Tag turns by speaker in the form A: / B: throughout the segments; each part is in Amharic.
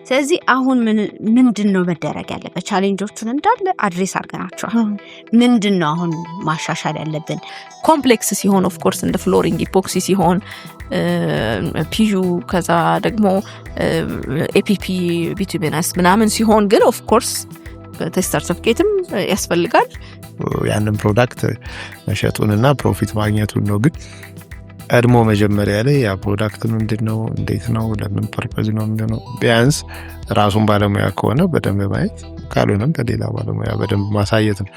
A: ስለዚህ አሁን ምንድነው መደረግ ያለበት? ቻሌንጆቹን እንዳለ አድሬስ አድርገናቸዋል። ምንድነው አሁን ማሻሻል ያለብን?
B: ኮምፕሌክስ ሲሆን ኦፍ ኮርስ እንደ ፍሎሪንግ ኢፖክሲ ሲሆን ፒዩ ከዛ ደግሞ ኤፒፒ ቢቱሚነስ ምናምን ሲሆን ግን ኦፍ ኮርስ ቴስት ሰርቲፊኬትም ያስፈልጋል።
C: ያንን ፕሮዳክት መሸጡንና ፕሮፊት ማግኘቱን ነው። ግን ቀድሞ መጀመሪያ ላይ ያ ፕሮዳክት ምንድነው፣ እንዴት ነው፣ ለምን ፐርፐዝ ነው ምንድነው ቢያንስ ራሱን ባለሙያ ከሆነ በደንብ ማየት፣ ካልሆነም ከሌላ ባለሙያ በደንብ ማሳየት ነው።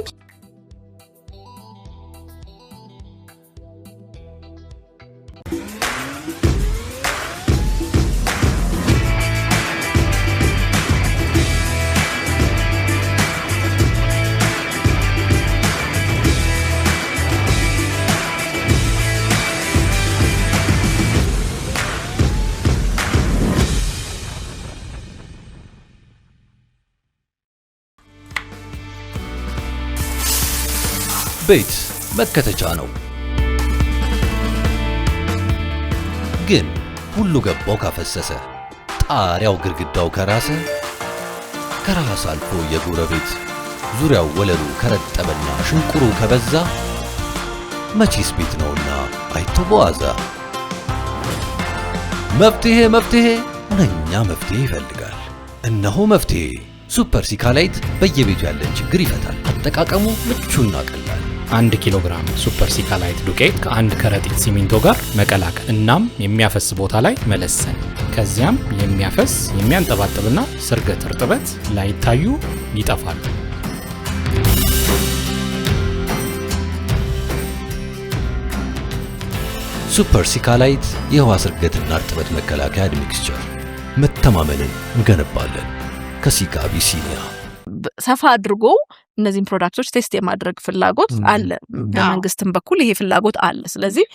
D: ቤት መከተቻ ነው፣ ግን ሁሉ ገባው ካፈሰሰ፣ ጣሪያው ግድግዳው ከራሰ፣ ከራስ አልፎ የጎረቤት ዙሪያው ወለሉ ከረጠበና ሽንቁሩ ከበዛ፣ መቼስ ቤት ነውና አይቶ በዋዛ። መፍትሄ ሁነኛ መፍትሄ ይፈልጋል። እነሆ መፍትሄ ሱፐር ሲካላይት በየቤቱ ያለን ችግር ይፈታል። አጠቃቀሙ ምቹና ቀላል።
E: 1 ኪሎ ግራም ሱፐር ሲካላይት ዱቄት ከ1 ከረጢት ሲሚንቶ ጋር መቀላቀል፣ እናም የሚያፈስ ቦታ ላይ መለሰን። ከዚያም የሚያፈስ የሚያንጠባጥብና ስርገት እርጥበት ላይታዩ ይጠፋሉ።
D: ሱፐር ሲካላይት የውሃ ስርገትና እርጥበት መከላከያ ሚክስቸር። መተማመንን እንገነባለን። ከሲካ አቢሲኒያ።
B: ሰፋ አድርጎ እነዚህን ፕሮዳክቶች ቴስት የማድረግ ፍላጎት አለ፣ በመንግስትም በኩል ይሄ ፍላጎት አለ። ስለዚህ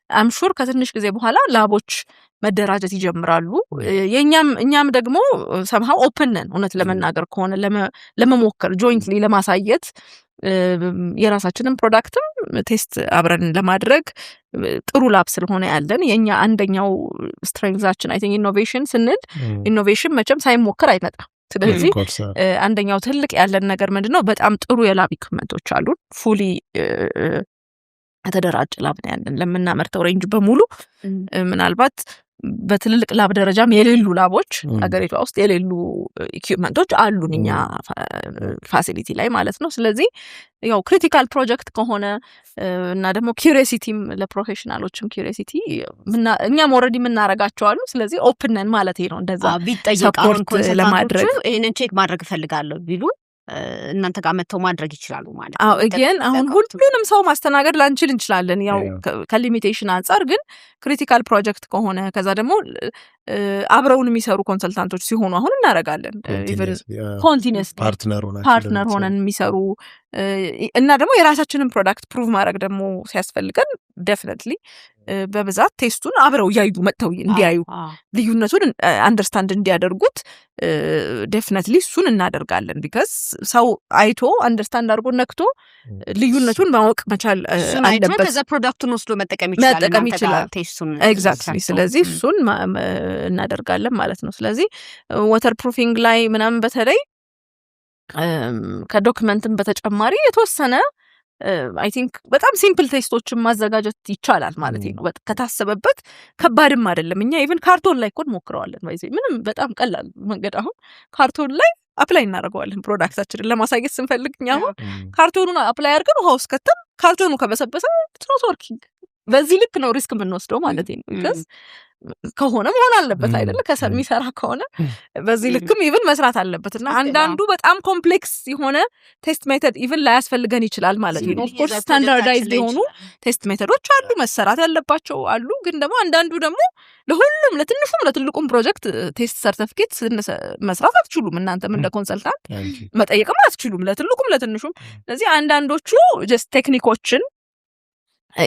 B: አምሹር ከትንሽ ጊዜ በኋላ ላቦች መደራጀት ይጀምራሉ። እኛም ደግሞ ሰምሃው ኦፕን ነን፣ እውነት ለመናገር ከሆነ ለመሞከር ጆይንትሊ ለማሳየት የራሳችንን ፕሮዳክትም ቴስት አብረን ለማድረግ ጥሩ ላብ ስለሆነ ያለን የኛ አንደኛው ስትሬንግዛችን አይ ቲንክ ኢኖቬሽን ስንል ኢኖቬሽን መቼም ሳይሞከር አይመጣም። ስለዚህ አንደኛው ትልቅ ያለን ነገር ምንድነው በጣም ጥሩ የላብ ኢኩዊፕመንቶች አሉን። ፉሊ የተደራጀ ላብ ነው ያለን ለምናመርተው ሬንጅ በሙሉ። ምናልባት በትልልቅ ላብ ደረጃም የሌሉ ላቦች አገሪቷ ውስጥ የሌሉ ኢኩዊፕመንቶች አሉን እኛ ፋሲሊቲ ላይ ማለት ነው። ስለዚህ ያው ክሪቲካል ፕሮጀክት ከሆነ እና ደግሞ ኪዩሪዮሲቲም ለፕሮፌሽናሎችም ኪዩሪዮሲቲ እኛም ኦልሬዲ የምናረጋቸው አሉ። ስለዚህ ኦፕን ነን ማለት ነው። እንደዛ
A: ቢጠይቃውን ለማድረግ ይሄንን ቼክ ማድረግ እፈልጋለሁ ቢሉ እናንተ ጋር መተው ማድረግ ይችላሉ ማለት ነው።
B: again አሁን ሁሉንም ሰው ማስተናገድ ላንችል እንችላለን ያው ከሊሚቴሽን አንፃር። ግን ክሪቲካል ፕሮጀክት ከሆነ ከዛ ደግሞ አብረውን የሚሰሩ ኮንሰልታንቶች ሲሆኑ አሁን እናረጋለን። ኮንቲኒየስ ፓርትነር ሆነን የሚሰሩ እና ደግሞ የራሳችንን ፕሮዳክት ፕሩቭ ማድረግ ደግሞ ሲያስፈልገን ዴፊኒትሊ በብዛት ቴስቱን አብረው ያዩ መጥተው እንዲያዩ ልዩነቱን አንደርስታንድ እንዲያደርጉት ዴፊኒትሊ እሱን እናደርጋለን። ቢካዝ ሰው አይቶ አንደርስታንድ አድርጎ ነክቶ ልዩነቱን ማወቅ መቻል አለበት።
A: ከዛ ፕሮዳክቱን ወስዶ መጠቀም ይችላል ቴስቱን ኤግዛክትሊ።
B: ስለዚህ እሱን እናደርጋለን ማለት ነው። ስለዚህ ዋተር ፕሩፊንግ ላይ ምናምን በተለይ ከዶክመንትም በተጨማሪ የተወሰነ አይ ቲንክ በጣም ሲምፕል ቴስቶችን ማዘጋጀት ይቻላል ማለት ነው። ከታሰበበት ከባድም አይደለም። እኛ ኢቭን ካርቶን ላይ ኮድ ሞክረዋለን። ምንም በጣም ቀላል መንገድ አሁን ካርቶን ላይ አፕላይ እናደርገዋለን ፕሮዳክታችንን ለማሳየት ስንፈልግ። እኛ አሁን ካርቶኑን አፕላይ አድርገን ውሃ ውስጥ ከተን ካርቶኑ ከበሰበሰ ኢትስ ኖት ወርኪንግ። በዚህ ልክ ነው ሪስክ የምንወስደው ማለት ነው። ቢካዝ ከሆነ መሆን አለበት አይደለ? ከሰሚሰራ ከሆነ በዚህ ልክም ኢቭን መስራት አለበትና አንዳንዱ በጣም ኮምፕሌክስ የሆነ ቴስት ሜተድ ኢቭን ላያስፈልገን ይችላል ማለት ነው። ኦፍ ኮርስ ስታንዳርዳይዝድ የሆኑ ቴስት ሜተዶች አሉ፣ መሰራት ያለባቸው አሉ። ግን ደግሞ አንዳንዱ ደግሞ ለሁሉም ለትንሹም ለትልቁም ፕሮጀክት ቴስት ሰርቲፊኬት መስራት አትችሉም። እናንተም እንደ ኮንሰልታንት መጠየቅም አትችሉም፣ ለትልቁም ለትንሹም። ስለዚህ አንዳንዶቹ ጀስት ቴክኒኮችን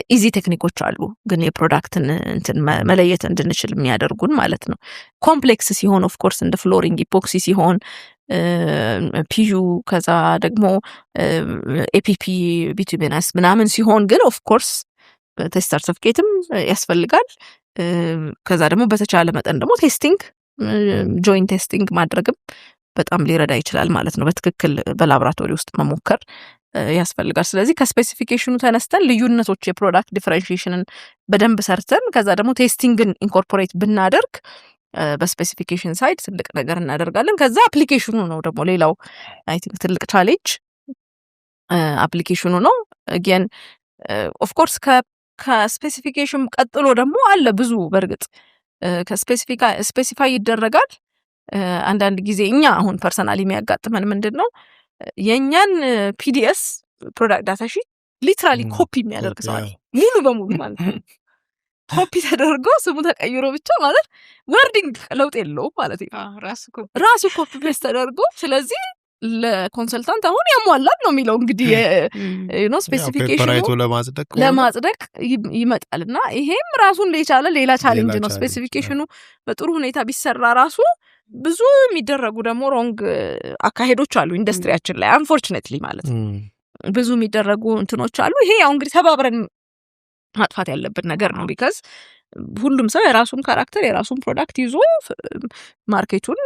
B: ኢዚ ቴክኒኮች አሉ፣ ግን የፕሮዳክትን እንትን መለየት እንድንችል የሚያደርጉን ማለት ነው። ኮምፕሌክስ ሲሆን ኦፍ ኮርስ እንደ ፍሎሪንግ ኢፖክሲ ሲሆን ፒዩ ከዛ ደግሞ ኤፒፒ ቢቱሚነስ ምናምን ሲሆን ግን ኦፍ ኮርስ ቴስት ሰርቲፊኬትም ያስፈልጋል። ከዛ ደግሞ በተቻለ መጠን ደግሞ ቴስቲንግ ጆይንት ቴስቲንግ ማድረግም በጣም ሊረዳ ይችላል ማለት ነው። በትክክል በላቦራቶሪ ውስጥ መሞከር ያስፈልጋል። ስለዚህ ከስፔሲፊኬሽኑ ተነስተን ልዩነቶች የፕሮዳክት ዲፈረንሺዬሽንን በደንብ ሰርተን ከዛ ደግሞ ቴስቲንግን ኢንኮርፖሬት ብናደርግ በስፔሲፊኬሽን ሳይድ ትልቅ ነገር እናደርጋለን። ከዛ አፕሊኬሽኑ ነው ደግሞ ሌላው አይ ቲንክ ትልቅ ቻሌንጅ አፕሊኬሽኑ ነው። አገን ኦፍ ኮርስ ከስፔሲፊኬሽን ቀጥሎ ደግሞ አለ ብዙ በርግጥ ስፔሲፋይ ይደረጋል። አንዳንድ ጊዜ እኛ አሁን ፐርሰናሊ የሚያጋጥመን ምንድነው የኛን ፒዲኤስ ፕሮዳክት ዳታ ሺት ሊትራሊ ኮፒ የሚያደርግ ሰው አለ ሙሉ በሙሉ ማለት ነው። ኮፒ ተደርጎ ስሙ ተቀይሮ ብቻ ማለት ወርዲንግ ለውጥ የለውም ማለት ነው። ራሱ ኮፒ ፔስት ተደርጎ ስለዚህ ለኮንሰልታንት አሁን ያሟላል ነው የሚለው እንግዲህ ስፔሲፊኬሽኑ ለማጽደቅ ይመጣልና ይሄም ራሱን የቻለ ሌላ ቻሌንጅ ነው። ስፔሲፊኬሽኑ በጥሩ ሁኔታ ቢሰራ ራሱ ብዙ የሚደረጉ ደግሞ ሮንግ አካሄዶች አሉ ኢንዱስትሪያችን ላይ አንፎርቹኔትሊ ማለት ብዙ የሚደረጉ እንትኖች አሉ። ይሄ ያው እንግዲህ ተባብረን ማጥፋት ያለብን ነገር ነው። ቢካዝ ሁሉም ሰው የራሱን ካራክተር የራሱን ፕሮዳክት ይዞ ማርኬቱን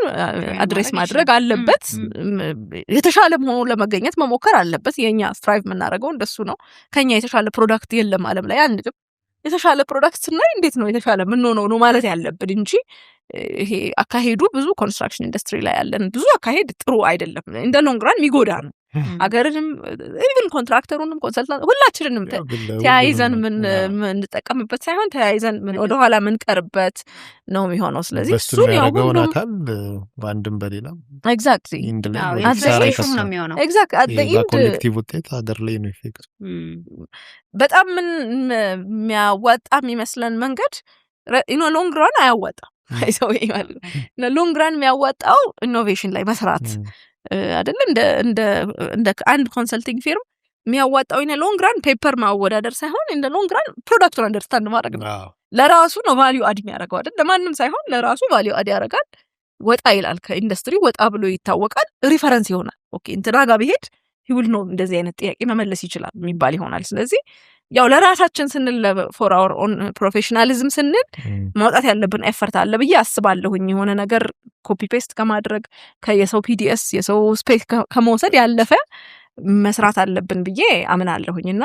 B: አድሬስ ማድረግ አለበት። የተሻለ ሆኖ ለመገኘት መሞከር አለበት። የኛ ስትራይቭ የምናደርገው እንደሱ ነው። ከኛ የተሻለ ፕሮዳክት የለም ዓለም ላይ አንድም። የተሻለ ፕሮዳክት ስናይ እንዴት ነው የተሻለ ምን ሆኖ ነው ማለት ያለብን እንጂ ይሄ አካሄዱ ብዙ ኮንስትራክሽን ኢንዱስትሪ ላይ ያለን ብዙ አካሄድ ጥሩ አይደለም። እንደ ሎንግ ራን የሚጎዳ ነው። አገርንም ኢቭን ኮንትራክተሩንም ኮንሰልታንት ሁላችንንም ተያይዘን ምን እንጠቀምበት ሳይሆን ተያይዘን ምን ወደ ኋላ ምን ቀርበት ነው የሚሆነው። ስለዚህ እሱ ያው ሁሉም አካል
C: ባንድም በሌላም
B: ኤግዛክትሊ
A: አድሬሽን ነው የሚሆነው።
B: ኤግዛክት አት ዘ ኢንድ
C: ኮሌክቲቭ ውጤት አገር ላይ ነው ኢፌክት።
B: በጣም ምን የሚያዋጣ የሚመስለን መንገድ ሎንግ ራን አያዋጣም። አይሰው ይላል ሎንግ ራን የሚያዋጣው ኢኖቬሽን ላይ መስራት አይደለ እንደ አንድ ኮንሰልቲንግ ፊርም የሚያዋጣው ሎንግ ራን ፔፐር ማወዳደር ሳይሆን እንደ ሎንግ ራን ፕሮዳክቱን አንደርስታንድ ማድረግ ነው። ለራሱ ነው ቫልዩ አድ የሚያደርገው አይደል? ለማንም ሳይሆን ለራሱ ቫልዩ አድ ያደርጋል። ወጣ ይላል ከኢንዱስትሪ ወጣ ብሎ ይታወቃል። ሪፈረንስ ይሆናል። ኦኬ እንትና ጋር ቢሄድ ይውል ነው እንደዚህ አይነት ጥያቄ መመለስ ይችላል የሚባል ይሆናል። ስለዚህ ያው ለራሳችን ስንል ፎር አወር ኦን ፕሮፌሽናሊዝም ስንል ማውጣት ያለብን ኤፈርት አለ ብዬ አስባለሁኝ። የሆነ ነገር ኮፒ ፔስት ከማድረግ ከየሰው ፒዲኤስ የሰው ስፔስ ከመውሰድ ያለፈ መስራት አለብን ብዬ አምናለሁኝና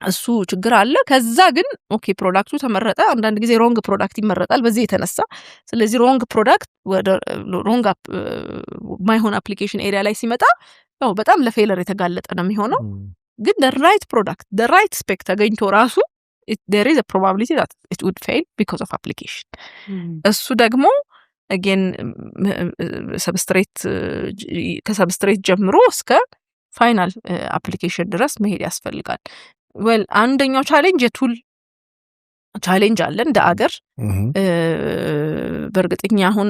B: እሱ ችግር አለ። ከዛ ግን ኦኬ ፕሮዳክቱ ተመረጠ። አንዳንድ ጊዜ ሮንግ ፕሮዳክት ይመረጣል በዚህ የተነሳ። ስለዚህ ሮንግ ፕሮዳክት ወደ ሮንግ ማይሆን አፕሊኬሽን ኤሪያ ላይ ሲመጣ ያው በጣም ለፌለር የተጋለጠ ነው የሚሆነው። ግን the right product the right spec ተገኝቶ ራሱ there is a probability that it would fail because of application. እሱ ደግሞ again ከሰብስትሬት ጀምሮ እስከ ፋይናል አፕሊኬሽን ድረስ መሄድ ያስፈልጋል። well አንደኛው ቻሌንጅ የቱል ቻሌንጅ አለ እንደ አገር። በእርግጠኛ አሁን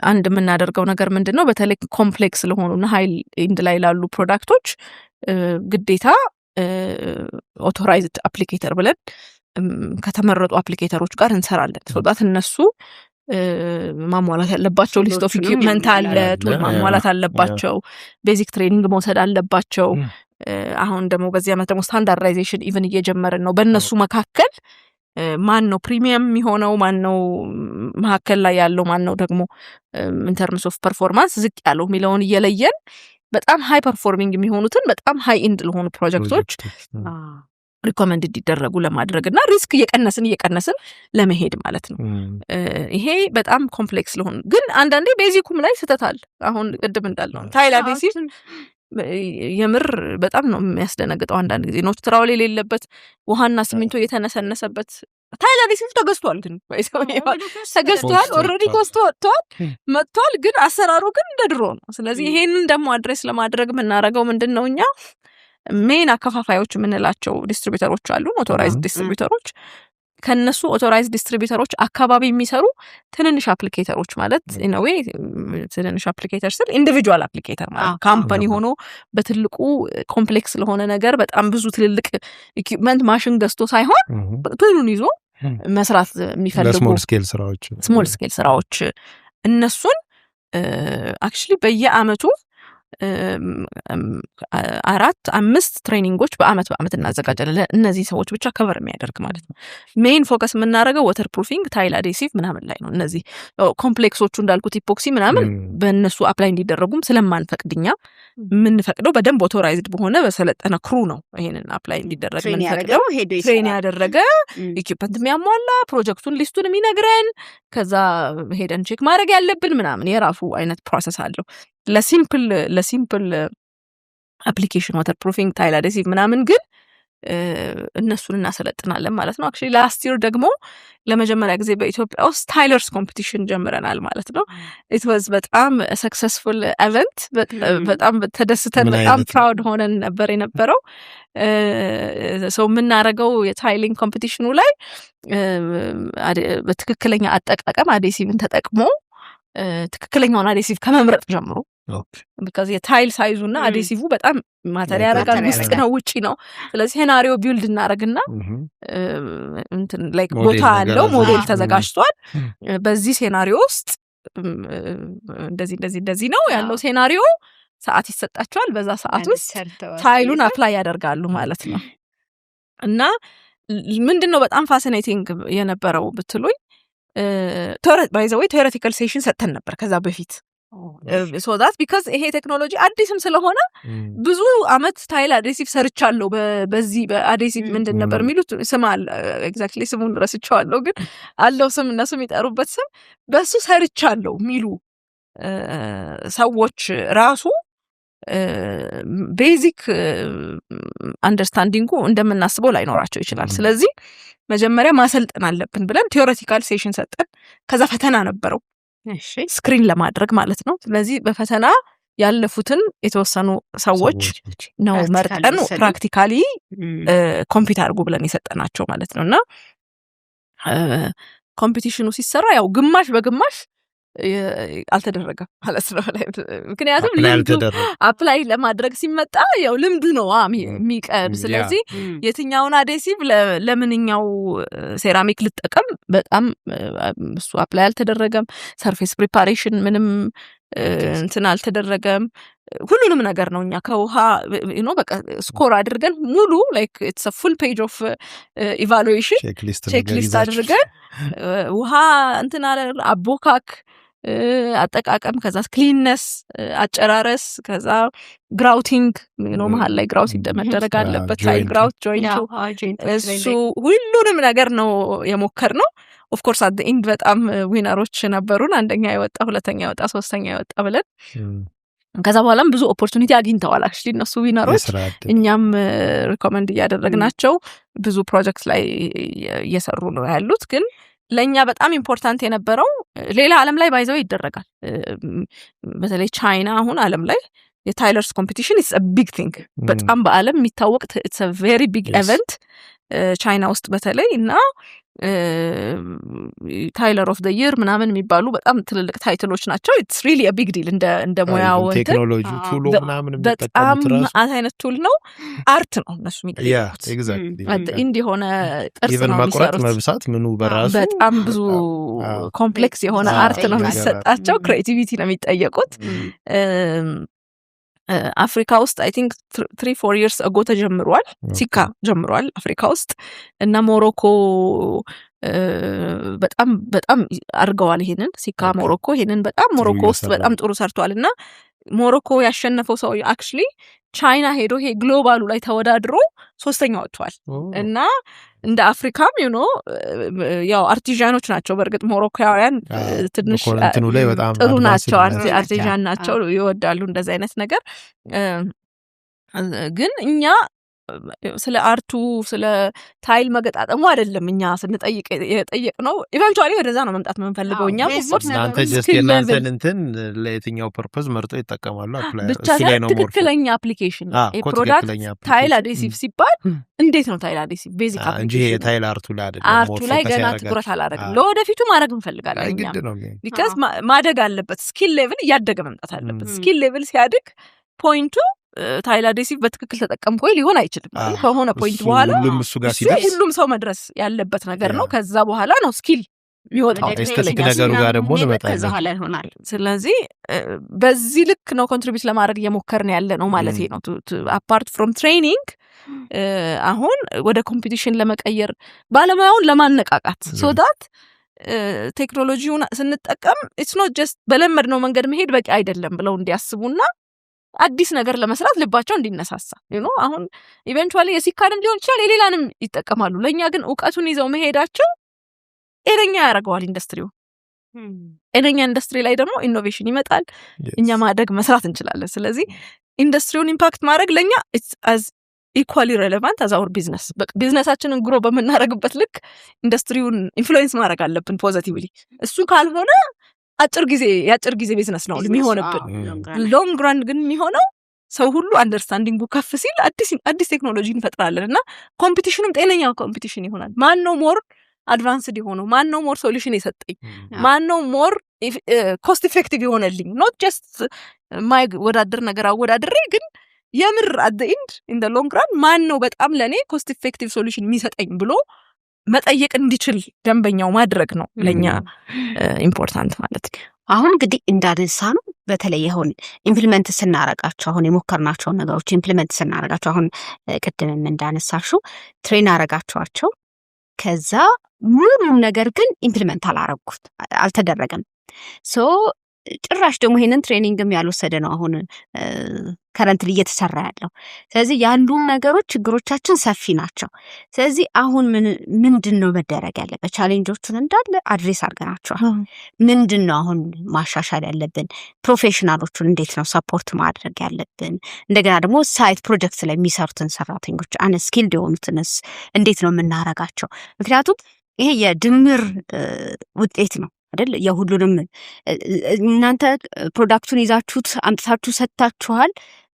B: አንድ የምናደርገው ነገር ምንድነው በተለይ ኮምፕሌክስ ለሆኑና ሃይ ኢንድ ላይ ላሉ ፕሮዳክቶች ግዴታ ኦቶራይዝድ አፕሊኬተር ብለን ከተመረጡ አፕሊኬተሮች ጋር እንሰራለን። ሶዳት እነሱ ማሟላት ያለባቸው ሊስት ኦፍ ኢኩዊፕመንት አለ ቱል ማሟላት አለባቸው። ቤዚክ ትሬኒንግ መውሰድ አለባቸው። አሁን ደግሞ በዚህ ዓመት ደግሞ ስታንዳርዳይዜሽን ኢቭን እየጀመርን ነው። በእነሱ መካከል ማን ነው ፕሪሚየም የሚሆነው ማን ነው መካከል ላይ ያለው ማን ነው ደግሞ ኢን ተርምስ ኦፍ ፐርፎርማንስ ዝቅ ያለው የሚለውን እየለየን በጣም ሃይ ፐርፎርሚንግ የሚሆኑትን በጣም ሃይ ኢንድ ለሆኑ ፕሮጀክቶች ሪኮመንድ እንዲደረጉ ለማድረግ እና ሪስክ እየቀነስን ለመሄድ ማለት ነው። ይሄ በጣም ኮምፕሌክስ ለሆኑ ግን አንዳንዴ ቤዚኩም ላይ ስተታል። አሁን ቅድም እንዳልነው ታይላ ቤሲስ የምር በጣም ነው የሚያስደነግጠው። አንዳንድ ጊዜ ኖት ትራውል የሌለበት ውሃና ሲሚንቶ እየተነሰነሰበት ታይላ ቤሲስ ተገዝቷል። ግን ተገዝቷል ኦልሬዲ ኮስቶ ወጥቷል መጥቷል። ግን አሰራሩ ግን እንደ ድሮ ነው። ስለዚህ ይሄንን ደግሞ አድሬስ ለማድረግ የምናደርገው ምንድነው እኛ ሜን አከፋፋዮች የምንላቸው ዲስትሪቢዩተሮች አሉ ኦቶራይዝድ ዲስትሪቢዩተሮች። ከነሱ ኦቶራይዝድ ዲስትሪቢዩተሮች አካባቢ የሚሰሩ ትንንሽ አፕሊኬተሮች ማለት ኢነዌ ትንንሽ አፕሊኬተር ስል ኢንዲቪጁዋል አፕሊኬተር ማለት ካምፓኒ ሆኖ በትልቁ ኮምፕሌክስ ለሆነ ነገር በጣም ብዙ ትልልቅ ኢኩዊፕመንት ማሽን ገዝቶ ሳይሆን ቱሉን ይዞ መስራት የሚፈልጉ ስሞል ስኬል ስራዎች እነሱን አክቹሊ በየአመቱ 4-5 ትሬኒንጎች በአመት እናዘጋጃለን እነዚህ ሰዎች ብቻ ከቨር የሚያደርግ ማለት ነው። ሜይን ፎከስ የምናደርገው ዋተር ፕሩፊንግ ታይል አዴሲቭ ምናምን ላይ ነው። እነዚህ ኮምፕሌክሶቹ እንዳልኩት ኢፖክሲ ምናምን በእነሱ አፕላይ እንዲደረጉም ስለማንፈቅድኛ የምንፈቅደው በደንብ ኦቶራይዝድ በሆነ በሰለጠነ ክሩ ነው ይሄንን አፕላይ እንዲደረግ የምንፈቅደው። ትሬን ያደረገ ኢኩይፕመንት የሚያሟላ ፕሮጀክቱን ሊስቱን የሚነግረን ከዛ ሄደን ቼክ ማድረግ ያለብን ምናምን የራሱ አይነት ፕሮሰስ አለው። ለሲምፕል አፕሊኬሽን ዋተር ፕሩፊንግ ታይል አዴሲቭ ምናምን ግን እነሱን እናሰለጥናለን ማለት ነው። አክቹሊ ላስት ይር ደግሞ ለመጀመሪያ ጊዜ በኢትዮጵያ ውስጥ ታይለርስ ኮምፒቲሽን ጀምረናል ማለት ነው። ኢት ዋዝ በጣም ሰክሰስፉል ኢቨንት። በጣም ተደስተን በጣም ፕራውድ ሆነን ነበር የነበረው። ሰው የምናደርገው የታይሊንግ ኮምፒቲሽኑ ላይ በትክክለኛ አጠቃቀም አዴሲቭን ተጠቅሞ ትክክለኛውን አዴሲቭ ከመምረጥ ጀምሮ because የታይል ሳይዙና አዴሲቭ በጣም ማተር ያደርጋል። ውስጥ ነው ውጪ ነው። ስለዚህ ሴናሪዮ ቢልድ እናደርግና እንትን ላይክ ቦታ ያለው ሞዴል ተዘጋጅቷል። በዚህ ሴናሪዮ ውስጥ እንደዚህ ነው ያለው ሴናሪዮ። ሰዓት ይሰጣቸዋል። በዛ ሰዓት ውስጥ ታይሉን አፕላይ ያደርጋሉ ማለት ነው። እና ምንድነው በጣም ፋሲኔቲንግ የነበረው ብትሉኝ ባይ ዘ ወይ ቴዎሬቲካል ሴሽን ሰጥተን ነበር ከዛ በፊት so that because ይሄ ቴክኖሎጂ አዲስም ስለሆነ ብዙ አመት ታይል አዴሲቭ ሰርቻለሁ። በዚህ በአዴሲቭ ምንድን ነበር የሚሉት ስም አለ ኤግዛክትሊ ስሙን ረስቻለሁ፣ ግን አለው ስም እነሱ የሚጠሩበት ስም በሱ ሰርቻለሁ የሚሉ ሰዎች ራሱ ቤዚክ አንደርስታንዲንጉ እንደምናስበው ላይኖራቸው ይችላል። ስለዚህ መጀመሪያ ማሰልጠን አለብን ብለን ቴዎሬቲካል ሴሽን ሰጠን። ከዛ ፈተና ነበረው ስክሪን ለማድረግ ማለት ነው። ስለዚህ በፈተና ያለፉትን የተወሰኑ ሰዎች ነው መርጠን ፕራክቲካሊ ኮምፒት አድርጉ ብለን የሰጠናቸው ማለት ነው። እና ኮምፒቲሽኑ ሲሰራ ያው ግማሽ በግማሽ አልተደረገም ማለት ነው። ምክንያቱም አፕላይ ለማድረግ ሲመጣ ያው ልምዱ ነው የሚቀር። ስለዚህ የትኛውን አዴሲቭ ለምንኛው ሴራሚክ ልጠቀም በጣም እሱ አፕላይ አልተደረገም። ሰርፌስ ፕሪፓሬሽን ምንም እንትን አልተደረገም። ሁሉንም ነገር ነው እኛ ከውሃ በቃ ስኮር አድርገን ሙሉ ላይክ ኢትስ አ ፉል ፔጅ ኦፍ ኢቫሉዌሽን ቼክሊስት አድርገን ውሃ እንትን አቦካክ አጠቃቀም፣ ከዛ ክሊንነስ አጨራረስ፣ ከዛ ግራውቲንግ መሀል ላይ ግራውት ይደረግ አለበት። ታይል ግራውት ጆይንቱ እሱ ሁሉንም ነገር ነው የሞከርነው። ኦፍ ኮርስ አት ዘ ኤንድ በጣም ዊነሮች ነበሩን። አንደኛ የወጣ፣ ሁለተኛ የወጣ፣ ሶስተኛ የወጣ ብለን ከዛ በኋላም ብዙ ኦፖርቹኒቲ አግኝተዋል አክቹሊ እነሱ ዊነሮች። እኛም ሪኮመንድ እያደረግናቸው ብዙ ፕሮጀክት ላይ እየሰሩ ነው ያሉት። ግን ለኛ በጣም ኢምፖርታንት የነበረው ሌላ ዓለም ላይ ባይዘው ይደረጋል። በተለይ ቻይና አሁን ዓለም ላይ የታይለርስ ኮምፒቲሽን ኢትስ አ ቢግ ቲንግ፣ በጣም በዓለም የሚታወቅ ኢትስ አ ቬሪ ቢግ ኢቨንት ቻይና ውስጥ በተለይ እና ታይለር ኦፍ ዘ ይር ምናምን የሚባሉ በጣም ትልልቅ ታይትሎች ናቸው። ኢትስ ሪሊ አ ቢግ ዲል እንደ ሙያው
C: ቴክኖሎጂ ቱሉ ምናምን
B: በጣም አይነት ቱል ነው። አርት ነው እነሱ የሚጠይቁት እንዲህ የሆነ ጥርስ ነው
C: መቁረጥ መብሳት ምኑ በራሱ
B: በጣም ብዙ ኮምፕሌክስ የሆነ አርት ነው የሚሰጣቸው። ክሬቲቪቲ ነው የሚጠየቁት። አፍሪካ ውስጥ አይ ቲንክ 3-4 years ago ተጀምሯል። ሲካ ጀምሯል አፍሪካ ውስጥ እና ሞሮኮ በጣም አድርገዋል ይሄንን ሲካ ሞሮኮ ይሄንን በጣም ሞሮኮ ውስጥ በጣም ጥሩ ሰርቷል። እና ሞሮኮ ያሸነፈው ሰው አክቹሊ ቻይና ሄዶ ይሄ ግሎባሉ ላይ ተወዳድሮ 3ኛ ወጥቷል። እና እንደ አፍሪካም ያው አርቲዛኖች ናቸው። በእርግጥ ሞሮኮያውያን ትንሽ ጥሩ ናቸው፣ አርቲዛን ናቸው፣ ይወዳሉ እንደዚህ አይነት ነገር። ግን እኛ ስለ አርቱ ስለ ታይል መገጣጠሙ አይደለም እኛ ስንጠይቅ የጠየቅነው። ኢቨንቹዋሊ ወደዛ ነው መምጣት የምንፈልገው እኛ።
C: እናንተ ጀስት የእናንተን እንትን ለየትኛው ፐርፐዝ መርጦ ይጠቀማሉ
B: ብቻ ትክክለኛ አፕሊኬሽን የፕሮዳክት ታይል አዴሲቭ ሲባል እንዴት ነው ታይል አዴሲቭ ቤዚክ አፕሊኬሽን እንጂ
C: የታይል አርቱ ላይ አይደለም።
B: አርቱ ላይ ገና ትኩረት አላደረግም። ለወደፊቱ ማድረግ እንፈልጋለን እኛ። ቢካዝ ማደግ አለበት፣ ስኪል ሌቭል እያደገ መምጣት አለበት። ስኪል ሌቭል ሲያድግ ፖይንቱ ታይል አዴሲቭ በትክክል ተጠቀምኩ ወይ ሊሆን አይችልም። ከሆነ ፖይንት በኋላ ሁሉም ሰው መድረስ ያለበት ነገር ነው። ከዛ በኋላ ነው ስኪል የሚወጣው
C: ኤስቴቲክ ነገሩ ጋር ደግሞ
A: ከዛ ኋላ ይሆናል።
B: ስለዚህ በዚህ ልክ ነው ኮንትሪቢዩት ለማድረግ እየሞከርን ያለ ነው ማለት ነው። አፓርት ፍሮም ትሬኒንግ አሁን ወደ ኮምፒቲሽን ለመቀየር ባለሙያውን ለማነቃቃት ሶዳት ቴክኖሎጂውን ስንጠቀም ኢትስ ኖት ጀስት በለመድነው መንገድ መሄድ በቂ አይደለም ብለው እንዲያስቡና አዲስ ነገር ለመስራት ልባቸው እንዲነሳሳ አሁን ኢቨንቹዋሊ የሲካንም ሊሆን ይችላል የሌላንም ይጠቀማሉ። ለኛ ግን ዕውቀቱን ይዘው መሄዳቸው ጤነኛ ያደርገዋል ኢንዱስትሪው። ጤነኛ ኢንዱስትሪ ላይ ደግሞ ኢኖቬሽን ይመጣል፣ እኛ ማደግ መስራት እንችላለን። ስለዚህ ኢንዱስትሪውን ኢምፓክት ማድረግ ለኛ as equally relevant as our business። ቢዝነሳችንን ግሮ በመናረግበት ልክ ኢንዱስትሪውን ኢንፍሉዌንስ ማድረግ አለብን ፖዚቲቭሊ። እሱ ካልሆነ አጭር ጊዜ ቢዝነስ ነው የሚሆንብን። ሎንግ ራን ግን የሚሆነው ሰው ሁሉ አንደርስታንዲንጉ ከፍ ሲል አዲስ ቴክኖሎጂ እንፈጥራለን እና ኮምፒቲሽኑም ጤነኛ ኮምፒቲሽን ይሆናል። ማን ነው ሞር አድቫንስድ የሆነው? ማን ነው ሞር ሶሉሽን የሰጠኝ? ማን ነው ሞር ኮስት ኢፌክቲቭ የሆነልኝ? ኖት ጀስት ማይ ወዳደር ነገር አወዳድሬ ግን የምር አት ዘ ኤንድ ኢን ዘ ሎንግ ራን ማን ነው በጣም ለኔ ኮስት ኢፌክቲቭ ሶሉሽን የሚሰጠኝ ብሎ መጠየቅ እንዲችል ደንበኛው ማድረግ ነው ለኛ ኢምፖርታንት ማለት ነው።
A: አሁን እንግዲህ እንዳነሳ ነው በተለይ አሁን ኢምፕሊመንት ስናረጋቸው አሁን የሞከርናቸው ነገሮች ኢምፕሊመንት ስናረጋቸው አሁን ቅድምም እንዳነሳሽው ትሬን አረጋቸዋቸው ከዛ ምንም ነገር ግን ኢምፕሊመንት አልተደረገም። ሶ ጭራሽ ደግሞ ይሄንን ትሬኒንግም ያልወሰደ ነው አሁን ከረንትሊ እየተሰራ ያለው። ስለዚህ ያሉን ነገሮች ችግሮቻችን ሰፊ ናቸው። ስለዚህ አሁን ምንድነው መደረግ ያለበት? ቻሌንጆቹን እንዳለ አድሬስ አድርገናቸዋል። ምንድነው አሁን ማሻሻል ያለብን? ፕሮፌሽናሎቹን እንዴት ነው ሰፖርት ማድረግ ያለብን? እንደገና ደግሞ ሳይት ፕሮጀክት ላይ የሚሰሩትን ሰራተኞች አንስኪልድ የሆኑትንስ እንዴት ነው የምናረጋቸው? ምክንያቱም ይሄ የድምር ውጤት ነው አይደል? የሁሉንም እናንተ ፕሮዳክቱን ይዛችሁት አምጥታችሁ ሰጥታችኋል፣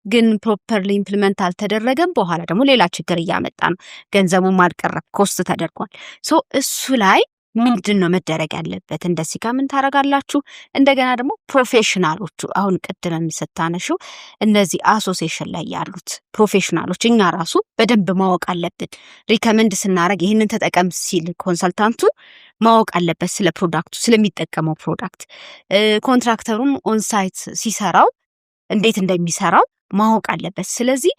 A: ግን ፕሮፐርሊ ኢምፕሊመንት አልተደረገም። በኋላ ደግሞ ሌላ ችግር እያመጣ ነው። ገንዘቡም አልቀረም፣ ኮስት ተደርጓል። ሶ እሱ ላይ ምንድነው መደረግ ያለበት? እንደዚህ ጋር ምን ታረጋላችሁ? እንደገና ደግሞ ፕሮፌሽናሎቹ አሁን ቅድም ስታነሺው እነዚህ አሶሲዬሽን ላይ ያሉት ፕሮፌሽናሎች እኛ ራሱ በደንብ ማወቅ አለብን። ሪከመንድ ስናረግ ይሄንን ተጠቀም ሲል ኮንሰልታንቱ ማወቅ አለበት ስለ ፕሮዳክቱ፣ ስለሚጠቀመው ፕሮዳክት። ኮንትራክተሩም ኦንሳይት ሲሰራው እንዴት እንደሚሰራው ማወቅ አለበት። ስለዚህ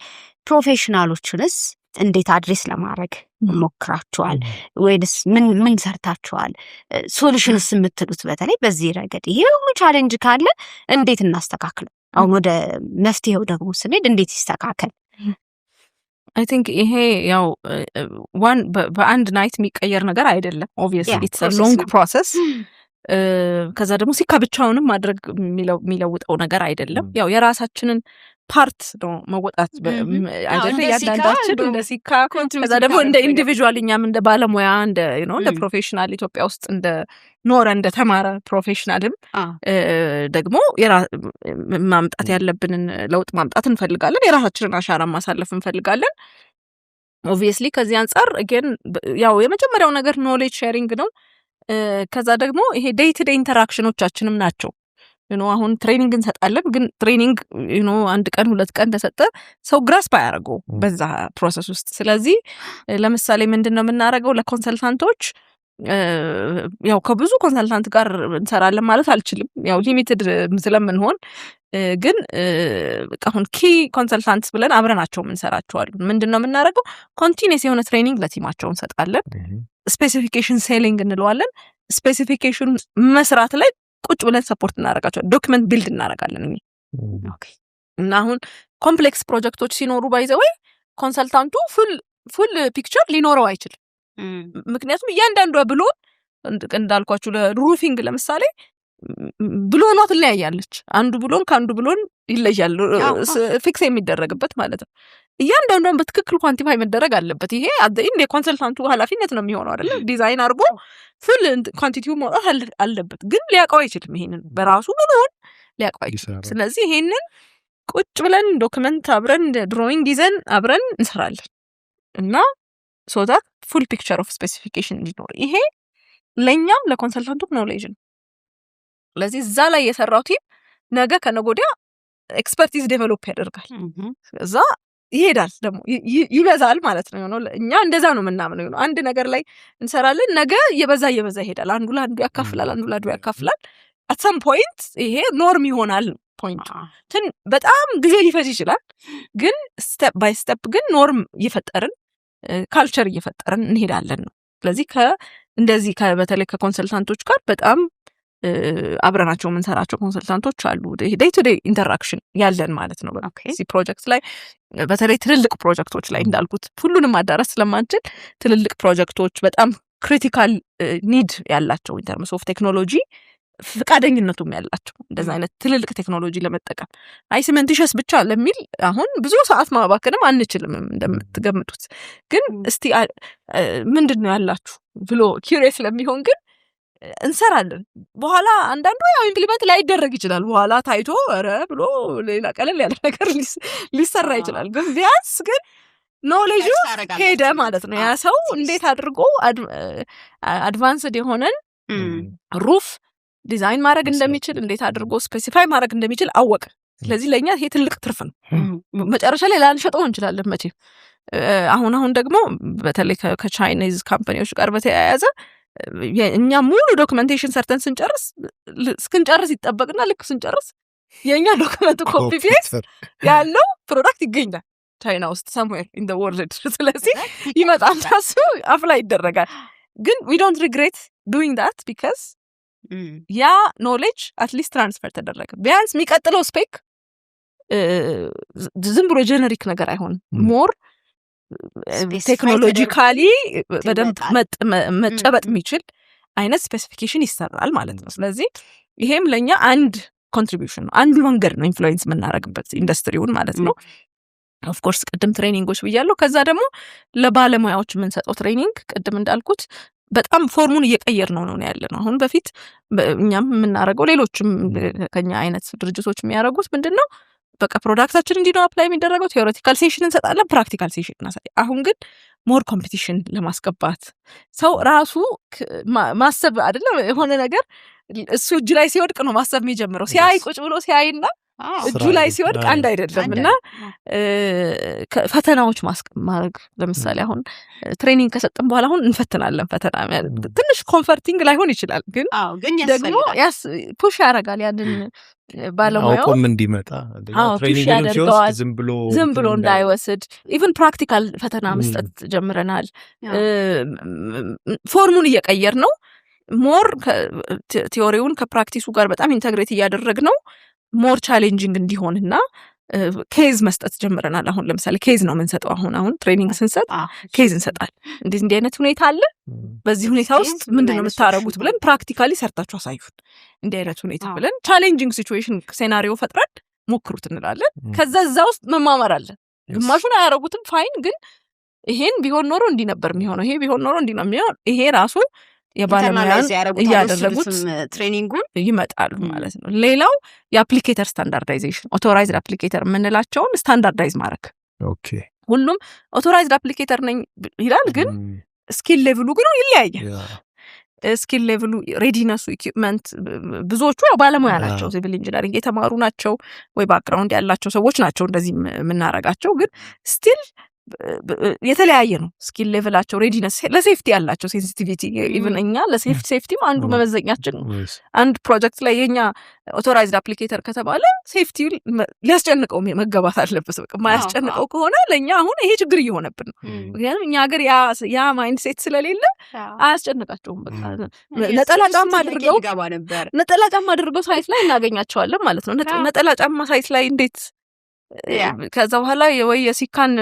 A: ፕሮፌሽናሎቹንስ እንዴት አድሬስ ለማድረግ ሞክራችኋል ወይስ ምን ሰርታችኋል? ሶሉሽንስ የምትሉት በተለይ በዚህ ረገድ ይሄ ሁሉ ቻሌንጅ ካለ እንዴት እናስተካክለው? አሁን ወደ መፍትሄው ደግሞ ስንሄድ እንዴት ይስተካከል?
B: አይ ቲንክ ይሄ ያው በአንድ ናይት የሚቀየር ነገር አይደለም። ኦብቪየስሊ ኢትስ አ ሎንግ ፕሮሰስ። ከዛ ደግሞ ሲካ ብቻውንም ማድረግ የሚለውጠው ነገር አይደለም። ያው የራሳችንን ፓርት ነው መወጣት አይደለ? ያዳንዳችን እንደ ሲካ፣ ከዛ ደግሞ እንደ ኢንዲቪጁዋል እኛም እንደ ባለሙያ እንደ ፕሮፌሽናል ኢትዮጵያ ውስጥ እንደ ኖረ እንደ ተማረ ፕሮፌሽናልም ደግሞ ማምጣት ያለብንን ለውጥ ማምጣት እንፈልጋለን። የራሳችንን አሻራ ማሳለፍ እንፈልጋለን። ኦብቪየስሊ ከዚህ አንጻር ግን ያው የመጀመሪያው ነገር ኖሌጅ ሼሪንግ ነው። ከዛ ደግሞ ይሄ ዴይ ቱ ዴይ ኢንተራክሽኖቻችንም ናቸው። አሁን ትሬኒንግ እንሰጣለን፣ ግን ትሬኒንግ አንድ ቀን ሁለት ቀን ተሰጠ ሰው ግራስፕ አያደርገው በዛ ፕሮሰስ ውስጥ። ስለዚህ ለምሳሌ ምንድነው የምናደርገው ለኮንሰልታንቶች ያው ከብዙ ኮንሰልታንት ጋር እንሰራለን ማለት አልችልም፣ ያው ሊሚትድ ስለምንሆን፣ ግን አሁን ኪ ኮንሰልታንትስ ብለን አብረናቸው እንሰራቸዋለን። ምንድነው የምናደርገው ኮንቲኒየስ የሆነ ትሬኒንግ ለቲማቸው እንሰጣለን። ስፔሲፊኬሽን ሴሊንግ እንለዋለን። ስፔሲፊኬሽን መስራት ላይ ቁጭ ብለን ሰፖርት እናደርጋቸው፣ ዶክመንት ቢልድ እናደርጋለን እና አሁን ኮምፕሌክስ ፕሮጀክቶች ሲኖሩ ባይዘወይ ኮንሰልታንቱ ፉል ፒክቸር ሊኖረው አይችልም። ምክንያቱም እያንዳንዷ ብሎን እንዳልኳችሁ ለሩፊንግ ለምሳሌ ብሎኗ ትለያያለች። አንዱ ብሎን ከአንዱ ብሎን ይለያል፣ ፊክስ የሚደረግበት ማለት ነው። እያንዳንዷን በትክክል ኳንቲፋይ መደረግ አለበት። ይሄ አደይን የኮንሰልታንቱ ኃላፊነት ነው የሚሆነው አይደለ? ዲዛይን አድርጎ ፉል ኳንቲቲው ማውጣት አለበት፣ ግን ሊያውቀው አይችልም። ይሄንን በራሱ ምንሆን ሊያውቀው አይችልም። ስለዚህ ይሄንን ቁጭ ብለን ዶክመንት አብረን ድሮይንግ ይዘን አብረን እንሰራለን እና ሶታት ፉል ፒክቸር ኦፍ ስፔሲፊኬሽን እንዲኖር፣ ይሄ ለእኛም ለኮንሰልታንቱ ኖሌጅ ነው። ስለዚህ እዛ ላይ የሰራው ቲም ነገ ከነገ ወዲያ ኤክስፐርቲዝ ዴቨሎፕ ያደርጋል። እዛ ይሄዳል ደግሞ ይበዛል ማለት ነው። እኛ እንደዛ ነው የምናምነው። አንድ ነገር ላይ እንሰራለን፣ ነገ እየበዛ ይሄዳል። አንዱ ለአንዱ ያካፍላል፣ አንዱ ለአንዱ ያካፍላል። አት ሰም ፖይንት ይሄ ኖርም ይሆናል። ፖይንቱ በጣም ጊዜ ሊፈጅ ይችላል፣ ግን ስቴፕ ባይ ስቴፕ ግን ኖርም እየፈጠርን ካልቸር እየፈጠርን እንሄዳለን ነው። ስለዚህ እንደዚህ በተለይ ከኮንሰልታንቶች ጋር በጣም አብረናቸው የምንሰራቸው ኮንሰልታንቶች አሉ። ዴይ ቱ ዴይ ኢንተራክሽን ያለን ማለት ነው። በዚህ ፕሮጀክት ላይ በተለይ ትልልቅ ፕሮጀክቶች ላይ እንዳልኩት ሁሉንም ማዳረስ ስለማንችል ትልልቅ ፕሮጀክቶች በጣም ክሪቲካል ኒድ ያላቸው ኢንተርምስ ኦፍ ቴክኖሎጂ ፍቃደኝነቱም ያላቸው እንደዛ አይነት ትልልቅ ቴክኖሎጂ ለመጠቀም ሲመንቲሸስ ብቻ ለሚል አሁን ብዙ ሰዓት ማባከንም አንችልም እንደምትገምቱት። ግን እስቲ ምንድን ነው ያላችሁ ብሎ ኪዩሪየስ ለሚሆን ግን እንሰራለን። በኋላ አንዳንዱ ያው ኢምፕሊመንት ላይደረግ ይችላል። በኋላ ታይቶ ኧረ ብሎ ሌላ ቀለል ያለ ነገር ሊሰራ ይችላል። ግን ቢያንስ ግን ኖሌጁ ሄደ ማለት ነው። ያ ሰው እንዴት አድርጎ አድቫንስድ የሆነን ሩፍ ዲዛይን ማድረግ እንደሚችል፣ እንዴት አድርጎ ስፔሲፋይ ማድረግ እንደሚችል አወቀ። ስለዚህ ለእኛ ይሄ ትልቅ ትርፍ ነው። መጨረሻ ላይ ላንሸጠው እንችላለን መቼም። አሁን ደግሞ በተለይ ከቻይኒዝ ካምፓኒዎች ጋር በተያያዘ እኛ ሙሉ ዶክመንቴሽን ሰርተን እስክንጨርስ ይጠበቅና ልክ ስንጨርስ የእኛ ዶክመንት ኮፒ ፔስት ያለው ፕሮዳክት ይገኛል ቻይና ውስጥ somewhere in the world። ስለዚህ ይመጣል ታሱ አፕላይ ይደረጋል። ግን we don't regret doing that because ያ ኖሌጅ አትሊስት ትራንስፈር ተደረገ። ቢያንስ የሚቀጥለው ስፔክ ዝም ብሎ ጀነሪክ ነገር አይሆንም። ሞር ቴክኖሎጂካሊ በደንብ መጨበጥ የሚችል አይነት ስፔሲፊኬሽን ይሰራል ማለት ነው። ስለዚህ ይሄም ለእኛ አንድ ኮንትሪቢዩሽን ነው፣ አንዱ መንገድ ነው ኢንፍሉዌንስ የምናደርግበት ኢንዱስትሪውን ማለት ነው። ኦፍኮርስ ቅድም ትሬኒንጎች ብያለሁ። ከዛ ደግሞ ለባለሙያዎች የምንሰጠው ትሬኒንግ ቅድም እንዳልኩት በጣም ፎርሙን እየቀየር ነው ያለ ነው። አሁን በፊት እኛም የምናደርገው ሌሎችም ከኛ አይነት ድርጅቶች የሚያደርጉት ምንድን ነው፣ በቃ ፕሮዳክታችን እንዲህ ነው አፕላይ የሚደረገው፣ ቴዎሬቲካል ሴሽን እንሰጣለን፣ ፕራክቲካል ሴሽን እናሳይ። አሁን ግን ሞር ኮምፒቲሽን ለማስገባት ሰው ራሱ ማሰብ አይደለም የሆነ ነገር እሱ እጁ ላይ ሲወድቅ ነው ማሰብ የሚጀምረው። ሲያይ ቁጭ ብሎ ሲያይና እጁ ላይ ሲወድቅ አንድ አይደለም። እና ፈተናዎች ማድረግ ለምሳሌ አሁን ትሬኒንግ ከሰጠን በኋላ አሁን እንፈትናለን። ፈተና ትንሽ ኮንፈርቲንግ ላይሆን ይችላል፣ ግን ደግሞ ፑሽ ያደርጋል ያንን ባለሙያው
C: አውቆም እንዲመጣ
B: ፑሽ ያደርገዋል። ዝም ብሎ እንዳይወስድ ኢቭን ፕራክቲካል ፈተና መስጠት ጀምረናል። ፎርሙን እየቀየር ነው። ሞር ቲዮሪውን ከፕራክቲሱ ጋር በጣም ኢንተግሬት እያደረግ ነው ሞር ቻሌንጂንግ እንዲሆንና ኬዝ መስጠት ጀምረናል። አሁን ለምሳሌ ኬዝ ነው የምንሰጠው። አሁን ትሬኒንግ ስንሰጥ ኬዝ እንሰጣል። እንዲህ አይነት ሁኔታ አለ፣ በዚህ ሁኔታ ውስጥ ምንድን ነው የምታደርጉት ብለን ፕራክቲካሊ ሰርታችሁ አሳዩት። እንዲህ አይነት ሁኔታ ብለን ቻሌንጂንግ ሲቹዌሽን ሴናሪዮ ፈጥረን ሞክሩት እንላለን። ከዛ እዛ ውስጥ መማመር አለን። ግማሹን አያደርጉትም፣ ፋይን። ግን ይሄን ቢሆን ኖሮ እንዲህ ነበር የሚሆነው፣ ይሄ ቢሆን ኖሮ እንዲህ ነው የሚሆነው። ይሄ ራሱ የባለሙያን እያደረጉት ትሬኒንጉን ይመጣሉ ማለት ነው። ሌላው የአፕሊኬተር ስታንዳርዳይዜሽን፣ ኦቶራይዝድ አፕሊኬተር የምንላቸውን ስታንዳርዳይዝ ማድረግ። ሁሉም ኦቶራይዝድ አፕሊኬተር ነኝ ይላል፣ ግን ስኪል ሌቭሉ ግን ይለያያል። ስኪል ሌቭሉ፣ ሬዲነሱ፣ ኢኩፕመንት ብዙዎቹ ያው ባለሙያ ናቸው፣ ሲቪል ኢንጂነሪንግ የተማሩ ናቸው ወይ ባክግራውንድ ያላቸው ሰዎች ናቸው እንደዚህ የምናረጋቸው። ግን ስቲል የተለያየ ነው ስኪል ሌቭላቸው። ሬዲነስ፣ ለሴፍቲ ያላቸው ሴንሲቲቪቲ፣ ኢቭን እኛ ለሴፍቲም አንዱ መመዘኛችን ነው። አንድ ፕሮጀክት ላይ የኛ ኦቶራይዝድ አፕሊኬተር ከተባለ ሴፍቲ ሊያስጨንቀው መገባት አለበት። በቃ ማያስጨንቀው ከሆነ ለእኛ አሁን ይሄ ችግር እየሆነብን ነው። ምክንያቱም እኛ ሀገር ያ ማይንድ ሴት ስለሌለ አያስጨንቃቸውም። በቃ ነጠላ ጫማ አድርገው ሳይት ላይ እናገኛቸዋለን ማለት ነው። ነጠላ ጫማ ሳይት ላይ እንዴት ከዛ በኋላ ወይ የሲካን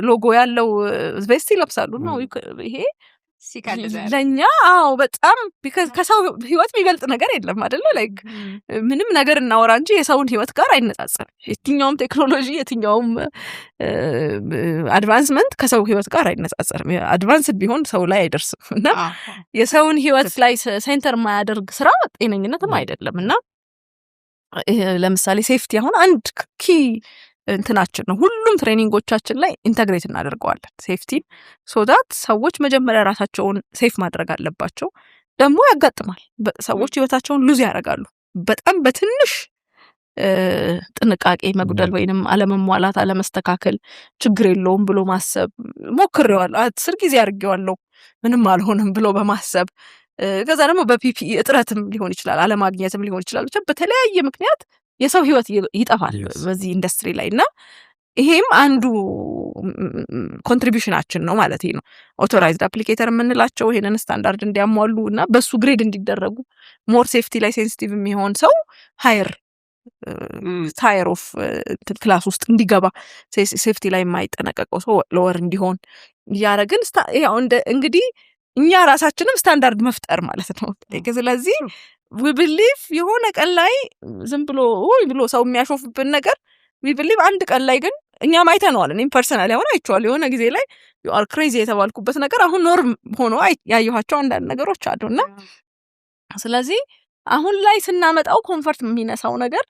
B: ሎጎ ያለው ቬስት ይለብሳሉ ነው። ይሄ ለእኛ በጣም ከሰው ህይወት የሚበልጥ ነገር የለም አይደለ? ላይክ ምንም ነገር እናወራ እንጂ የሰውን ህይወት ጋር አይነጻጸርም። የትኛውም ቴክኖሎጂ፣ የትኛውም አድቫንስመንት ከሰው ህይወት ጋር አይነጻጸርም። አድቫንስድ ቢሆን ሰው ላይ አይደርስም። እና የሰውን ህይወት ላይ ሴንተር የማያደርግ ስራ ጤነኝነትም አይደለም። እና ለምሳሌ ሴፍቲ አሁን አንድ ኪ እንትናችን ነው። ሁሉም ትሬኒንጎቻችን ላይ ኢንተግሬት እናደርገዋለን ሴፍቲ፣ ሶዳት ሰዎች መጀመሪያ ራሳቸውን ሴፍ ማድረግ አለባቸው። ደግሞ ያጋጥማል ሰዎች ህይወታቸውን ሉዝ ያደርጋሉ በጣም በትንሽ ጥንቃቄ መጉደል ወይንም አለመሟላት አለመስተካከል ችግር የለውም ብሎ ማሰብ ሞክሬዋለሁ 10 ጊዜ አድርጌዋለሁ ምንም አልሆንም ብሎ በማሰብ ከዛ ደግሞ በፒፒኢ እጥረትም ሊሆን ይችላል አለማግኘትም ሊሆን ይችላል ብቻ በተለያየ ምክንያት የሰው ህይወት ይጠፋል በዚህ ኢንዱስትሪ ላይ እና ይሄም አንዱ ኮንትሪቢዩሽናችን ነው ማለት ነው ኦቶራይዝድ አፕሊኬተር የምንላቸው ይሄንን ስታንዳርድ እንዲያሟሉ እና በሱ ግሬድ እንዲደረጉ ሞር ሴፍቲ ላይ ሴንሲቲቭ የሚሆን ሰው ሃየር ኦፍ ክላስ ውስጥ እንዲገባ ሴፍቲ ላይ የማይጠነቀቀው ሰው ሎወር እንዲሆን ያረግን ያው እንግዲህ እኛ ራሳችንም ስታንዳርድ መፍጠር ማለት ነው ስለዚህ we believe የሆነ ቀን ላይ ዝም ብሎ ሰው የሚያሾፍብን ነገር we believe አንድ ቀን ላይ ግን እኛ ማይተነዋል እኔም ፐርሰናሊ አሁን አይቼዋለሁ የሆነ ጊዜ ላይ you are crazy የተባልኩበት ነገር አሁን ኖርም ሆኖ ያየኋቸው አንዳንድ ነገሮች አሉና ስለዚህ አሁን ላይ ስናመጣው ኮምፎርት የሚነሳው ነገር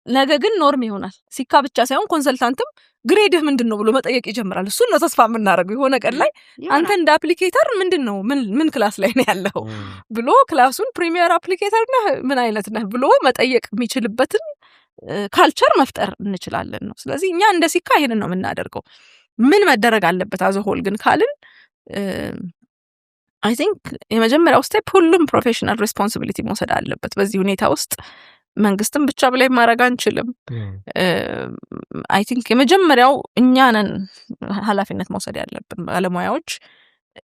B: ነገ ግን ኖርም ይሆናል ሲካ ብቻ ሳይሆን ኮንሰልታንትም ግሬድህ ምንድነው ብሎ መጠየቅ ይጀምራል እሱ ነው ተስፋ የምናደርገው የሆነ ቀን ላይ አንተ እንደ አፕሊኬተር ምንድነው ምን ክላስ ላይ ነው ያለው ብሎ ክላሱን ፕሪሚየር አፕሊኬተር ነህ ምን አይነት ነህ ብሎ መጠየቅ የሚችልበትን ካልቸር መፍጠር እንችላለን ነው ስለዚህ እኛ እንደ ሲካ ይሄንን ነው የምናደርገው ምን መደረግ አለበት አዘሆል ግን ካልን አይ ቲንክ የመጀመሪያው ስቴፕ ሁሉም ፕሮፌሽናል ሬስፖንሲቢሊቲ መውሰድ አለበት በዚህ ሁኔታ ውስጥ መንግስትም ብቻ ብላይ ማድረግ አንችልም አይ ቲንክ የመጀመሪያው እኛ ነን ኃላፊነት መውሰድ ያለብን ባለሙያዎች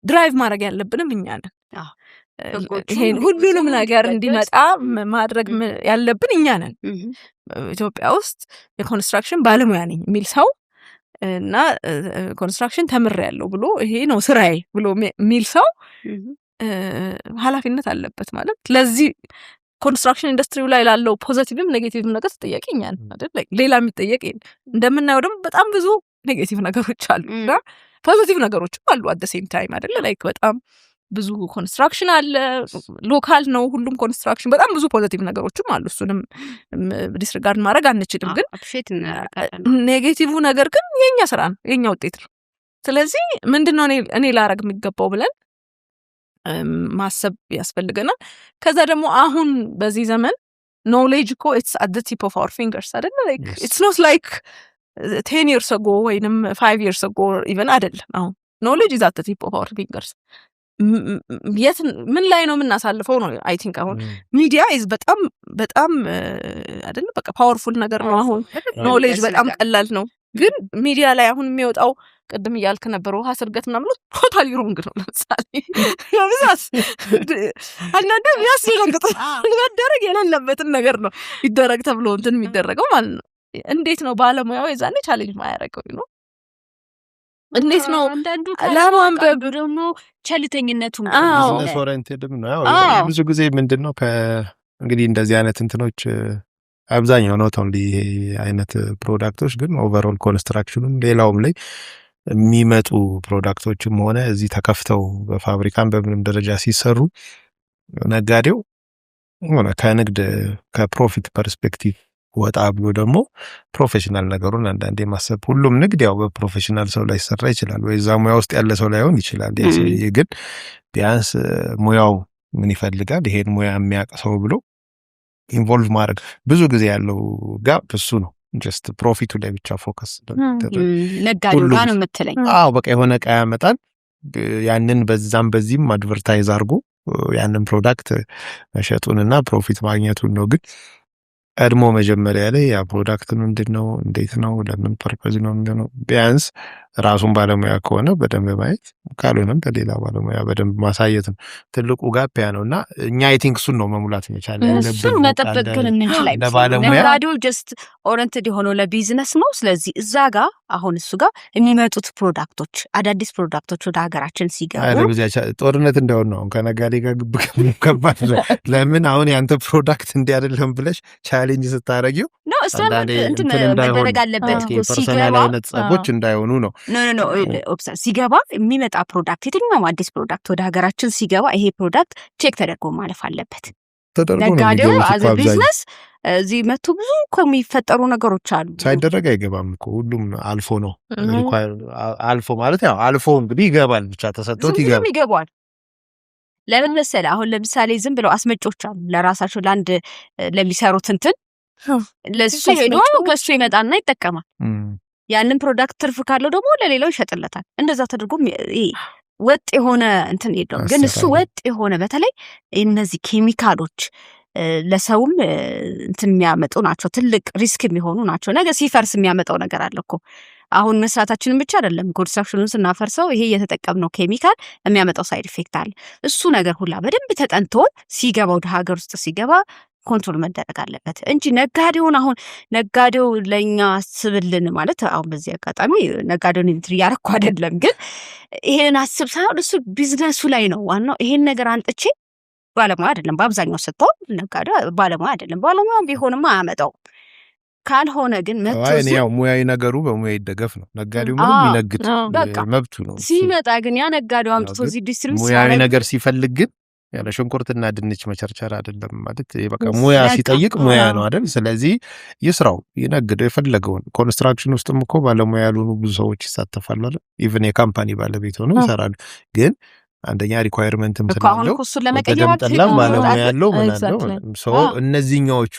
B: ድራይቭ ማድረግ ያለብንም እኛ ነን ይሄን ሁሉንም ነገር እንዲመጣ ማድረግ ያለብን እኛ ነን ኢትዮጵያ ውስጥ የኮንስትራክሽን ባለሙያ ነኝ የሚል ሰው እና ኮንስትራክሽን ተምሬያለሁ ብሎ ይሄ ነው ስራዬ ብሎ የሚል ሰው ኃላፊነት አለበት ማለት ለዚህ ኮንስትራክሽን ኢንዱስትሪው ላይ ላለው ፖዚቲቭም ኔጌቲቭም ነገር ተጠያቂኛ ነን አይደል ሌላ የሚጠየቅ እንደምናየው ደግሞ በጣም ብዙ ኔጌቲቭ ነገሮች አሉና ፖዚቲቭ ነገሮችም አሉ አት ዘ ሴም ታይም አይደል ላይክ በጣም ብዙ ኮንስትራክሽን አለ ሎካል ነው ሁሉም ኮንስትራክሽን በጣም ብዙ ፖዚቲቭ ነገሮችም አሉ እሱንም ዲስሪጋርድ ማድረግ አንችልም ግን ኔጌቲቭ ነገር ግን የኛ ስራ ነው የኛ ውጤት ነው ስለዚህ ምንድነው እኔ ላረግ የሚገባው ብለን ማሰብ ያስፈልገናል ከዛ ደግሞ አሁን በዚህ ዘመን ኖሌጅ እኮ it's at the tip of our fingers አይደል like it's not like 10 years ago ወይንም 5 years ago even አይደለም አሁን knowledge is at the tip of our fingers ምን ላይ ነው የምናሳልፈው ነው አይ ቲንክ አሁን ሚዲያ is በጣም አይደል በቃ ፓወርፉል ነገር ነው አሁን ኖሌጅ በጣም ቀላል ነው ግን ሚዲያ ላይ አሁን የሚወጣው ቅድም እያልክ ነበር ውሃ ስርገት ምናምን ቶታሊ ሮንግ ነው ለምሳሌ ያብዛስ አንዳንዴ ያስደነግጥ መደረግ የሌለበትን ነገር ነው ይደረግ ተብሎ እንትን የሚደረገው ማለት ነው እንዴት ነው ባለሙያው የዛኔ ቻሌንጅ ማያረገው ነው እንዴት ነው
A: አንዳንዱ
B: ለማንበብ
A: ደግሞ ቸልተኝነቱ
C: ቢዝነስ ኦሪየንቴድም ነው ያው ብዙ ጊዜ ምንድነው እንግዲህ እንደዚህ አይነት እንትኖች አብዛኛው ነው ተንሊ አይነት ፕሮዳክቶች ግን ኦቨርኦል ኮንስትራክሽኑም ሌላውም ላይ የሚመጡ ፕሮዳክቶችም ሆነ እዚህ ተከፍተው በፋብሪካም በምንም ደረጃ ሲሰሩ ነጋዴው ሆነ ከንግድ ከፕሮፊት ፐርስፔክቲቭ ወጣ ብሎ ደግሞ ፕሮፌሽናል ነገሩን አንዳንዴ ማሰብ ሁሉም ንግድ ያው በፕሮፌሽናል ሰው ላይ ሰራ ይችላል ወይ እዛ ሙያ ውስጥ ያለ ሰው ላይሆን ይችላል ግን ቢያንስ ሙያው ምን ይፈልጋል ይሄን ሙያ የሚያውቅ ሰው ብሎ ኢንቮልቭ ማድረግ ብዙ ጊዜ ያለው ጋፕ እሱ ነው ጀስት ፕሮፊቱ ላይ ብቻ ፎከስ
A: ነጋዴው ጋር ነው የምትለኝ
C: በቃ የሆነ ዕቃ ያመጣል ያንን በዛም በዚህም አድቨርታይዝ አድርጎ ያንን ፕሮዳክት መሸጡንና ፕሮፊት ማግኘቱን ነው ግን ቀድሞ መጀመሪያ ላይ ያ ፕሮዳክት ምንድነው እንዴት ነው ለምን ፐርፐዝ ነው ምንድነው ቢያንስ ራሱን ባለሙያ ከሆነ በደንብ ማየት ካልሆነም ለሌላ ባለሙያ በደንብ ማሳየት ነው ትልቁ ጋፕ ያ ነውና እኛ አይ ቲንክ እሱን ነው መሙላት መቻል
A: እሱን መጠበቅ ግን እንችላለን ለባለሙያ ጀስት ኦሪየንትድ ሆኖ ለቢዝነስ ነው ስለዚህ እዛ ጋር አሁን እሱ ጋር የሚመጡት ፕሮዳክቶች አዳዲስ ፕሮዳክቶች ወደ ሀገራችን ሲገቡ
C: ጦርነት እንደሆነ ነው ከነጋዴ ጋር ከባድ ለምን አሁን ያንተ ፕሮዳክት እንዲያደለም ብለሽ ቻሌንጅ ስታረጊው
A: ነው እንትን መደረግ አለበት
C: ሲገባ ጸቦች እንዳይሆኑ ነው
A: ኖ ሲገባ የሚመጣ ፕሮዳክት የትኛውም አዲስ ፕሮዳክት ወደ ሀገራችን ሲገባ ይሄ ፕሮዳክት ቼክ ተደርጎ ማለፍ አለበት ነጋዴው አዘ ቢዝነስ እዚህ መቶ ብዙ የሚፈጠሩ ነገሮች አሉ
C: ሳይደረግ አይገባም እኮ ሁሉም አልፎ ነው አልፎ ማለት ያው አልፎ እንግዲህ ይገባል ብቻ ተሰጥቶት
A: ይገባል ለምን መሰለህ አሁን ለምሳሌ ዝም ብለው አስመጮች አሉ ለራሳቸው ለአንድ ለሚሰሩት እንትን ለሱ ሄዶ ከሱ ይመጣና ይጠቀማል። ያንን ፕሮዳክት ትርፍ ካለው ደግሞ ለሌላው ይሸጥለታል። እንደዛ ተደርጎ ወጥ የሆነ እንትን የለውም። ግን እሱ ወጥ የሆነ በተለይ እነዚህ ኬሚካሎች ለሰውም እንትን የሚያመጡ ናቸው። ትልቅ ሪስክ የሚሆኑ ናቸው። ነገ ሲፈርስ የሚያመጣው ነገር አለ እኮ። አሁን መስራታችንን ብቻ አይደለም ኮንስትራክሽኑን ስናፈርሰው ይሄ የተጠቀምነው ኬሚካል የሚያመጣው ሳይድ ኢፌክት አለ። እሱ ነገር ሁላ በደንብ ተጠንቶ ሲገባ ወደ ሀገር ውስጥ ሲገባ ኮንትሮል መደረግ አለበት እንጂ ነጋዴውን አሁን ነጋዴው ለኛ አስብልን ማለት አሁን በዚህ አጋጣሚ ነጋዴውን እንትን ያረኩ አይደለም፣ ግን ይሄን አስብ ሳይሆን እሱ ቢዝነሱ ላይ ነው ዋናው። ይሄን ነገር አንጥቼ ባለሙያ አይደለም በአብዛኛው ስትሆን ነጋዴ ባለሙያ አይደለም። ባለሙያ ቢሆንማ አያመጣው። ካልሆነ ግን
C: መጥቶ ያው ሙያዊ ነገሩ በሙያ ይደገፍ ነው። ነጋዴው ምንም ይነግድ መብቱ ነው።
A: ሲመጣ ግን ያ ነጋዴው አምጥቶ እዚህ ዲስትሪቢዩት
C: ሙያዊ ነገር ሲፈልግ ግን ያለ ሽንኩርትና ድንች መቸርቸር አይደለም ማለት በቃ ሙያ ሲጠይቅ ሙያ ነው አይደል? ስለዚህ ይስራው ይነግደው የፈለገውን። ኮንስትራክሽን ውስጥም እኮ ባለሙያ ያልሆኑ ብዙ ሰዎች ይሳተፋሉ አይደል? ኢቭን የካምፓኒ ባለቤት ሆነው ይሰራሉ። ግን አንደኛ ሪኳየርመንትም ስላለው ተገምጠላ ባለሙያ ያለው ምን አለው ሰው እነዚህኛዎቹ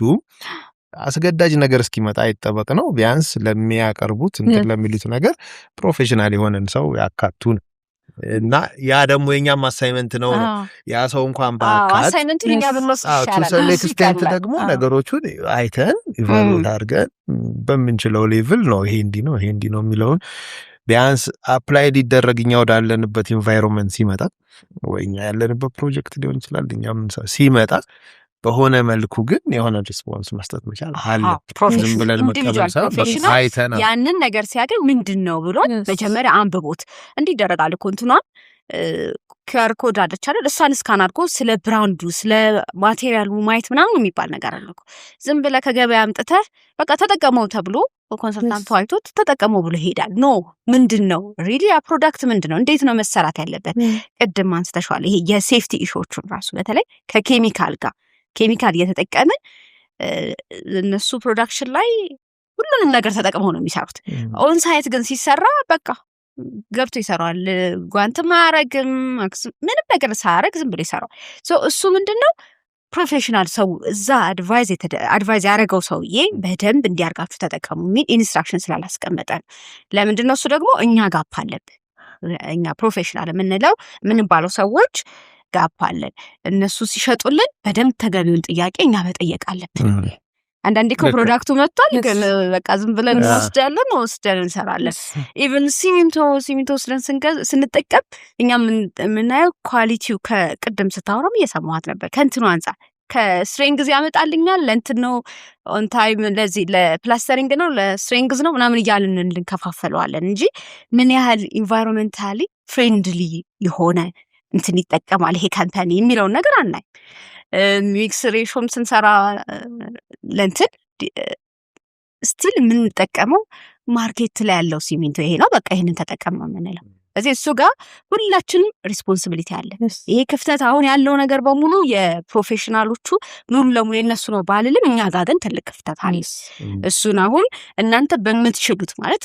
C: አስገዳጅ ነገር እስኪመጣ አይጠበቅ ነው። ቢያንስ ለሚያቀርቡት እንትን ለሚሉት ነገር ፕሮፌሽናል የሆነን ሰው ያካቱ ነው። እና ያ ደግሞ የኛም አሳይመንት ነው። ያ ሰው እንኳን ባካት
A: አሳይመንቱን እኛ
C: ቱ ሰም ኤክስቴንት ደግሞ ነገሮቹን አይተን ኢቫሉዌት አድርገን በምንችለው ሌቭል ነው ይሄ እንዲህ ነው ይሄ እንዲህ ነው የሚለውን ቢያንስ አፕላይ ሊደረግ እኛ ወዳለንበት ኢንቫይሮንመንት ሲመጣ ወይ እኛ ያለንበት ፕሮጀክት ሊሆን ይችላል እኛም ሲመጣ በሆነ መልኩ ግን የሆነ ሪስፖንስ መስጠት መቻል አለ። ዝም ብለን መቀበል ሳይሆን አይተናል
A: ያንን ነገር ሲያገኝ ምንድነው ብሎ መጀመሪያ አንብቦት እንዲደረጋል እኮ እንትኗን QR ኮድ አለች አይደል? እሷን ስካን አድርጎ ስለ ብራንዱ ስለ ማቴሪያሉ ማየት ምናምን የሚባል ነገር አለ እኮ። ዝም ብለህ ከገበያ አምጥተህ በቃ ተጠቀመው ተብሎ ኮንሰልታንቱ አይቶት ተጠቀመው ብሎ ይሄዳል። ኖ ምንድነው ሪሊ ያ ፕሮዳክት ምንድነው? እንዴት ነው መሰራት ያለበት? ቅድም አንስተሻል። ይሄ የሴፍቲ ኢሹዎቹን ራሱ በተለይ ከኬሚካል ጋር ኬሚካል እየተጠቀምን እነሱ ፕሮዳክሽን ላይ ሁሉንም ነገር ተጠቅመው ነው የሚሰሩት። ኦን ሳይት ግን ሲሰራ በቃ ገብቶ ይሰራዋል። ጓንትም አያረግም ምንም ነገር ሳያረግ ዝም ብሎ ይሰራዋል። እሱ ምንድነው ፕሮፌሽናል ሰው እዛ አድቫይዝ ያደረገው ሰውዬ በደንብ እንዲያርጋችሁ ተጠቀሙ የሚል ኢንስትራክሽን ስላላስቀመጠ ለምንድነው እሱ ደግሞ እኛ ጋፕ አለብን። እኛ ፕሮፌሽናል የምንለው ምንባለው ሰዎች ጋፕ አለን። እነሱ ሲሸጡልን በደንብ ተገቢውን ጥያቄ እኛ መጠየቅ አለብን። አንዳንዴ እኮ ፕሮዳክቱ መጥቷል ግን በቃ ዝም ብለን ወስደን እንሰራለን። ኢቭን ሲሚንቶ ስንጠቀም እኛ የምናየው ኳሊቲው ከቅድም ስታወራም እየሰማኋት ነበር ከእንትኑ አንጻር ከስትሬንግዝ ያመጣልኛል ለእንትን ነው ኦን ታይም ለዚህ ለፕላስተሪንግ ነው ለስትሬንግዝ ነው ምናምን እያልን እንከፋፈለዋለን እንጂ ምን ያህል ኢንቫይሮንመንታሊ ፍሬንድሊ የሆነ እንትን ይጠቀማል ይሄ ካምፓኒ የሚለውን ነገር አናይ። ሚክስ ሬሾም ስንሰራ ለእንትን ስቲል የምንጠቀመው ማርኬት ላይ ያለው ሲሚንቶ ይሄ ነው በቃ ይሄንን ተጠቀም ነው የምንለው። ስለዚህ እሱ ጋር ሁላችንም ሪስፖንሲቢሊቲ አለ። ይሄ ክፍተት አሁን ያለው ነገር በሙሉ የፕሮፌሽናሎቹ ሙሉ ለሙሉ የነሱ ነው ባልልም እኛ ጋር ግን ትልቅ ክፍተት አለ። እሱን አሁን እናንተ በምትችሉት ማለት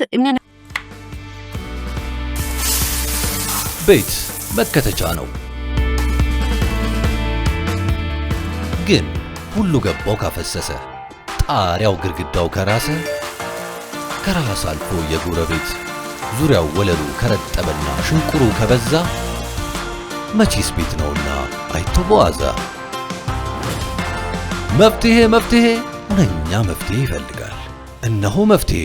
D: ቤት መከተቻ ነው። ግን ሁሉ ገባው ካፈሰሰ ጣሪያው ግድግዳው ከራሰ ከራስ አልፎ የጎረቤት ዙሪያው ወለሉ ከረጠበና ሽንቁሩ ከበዛ መቼስ ቤት ነውና አይቶ በዋዛ መፍትሄ ሁነኛ መፍትሄ ይፈልጋል። እነሆ መፍትሄ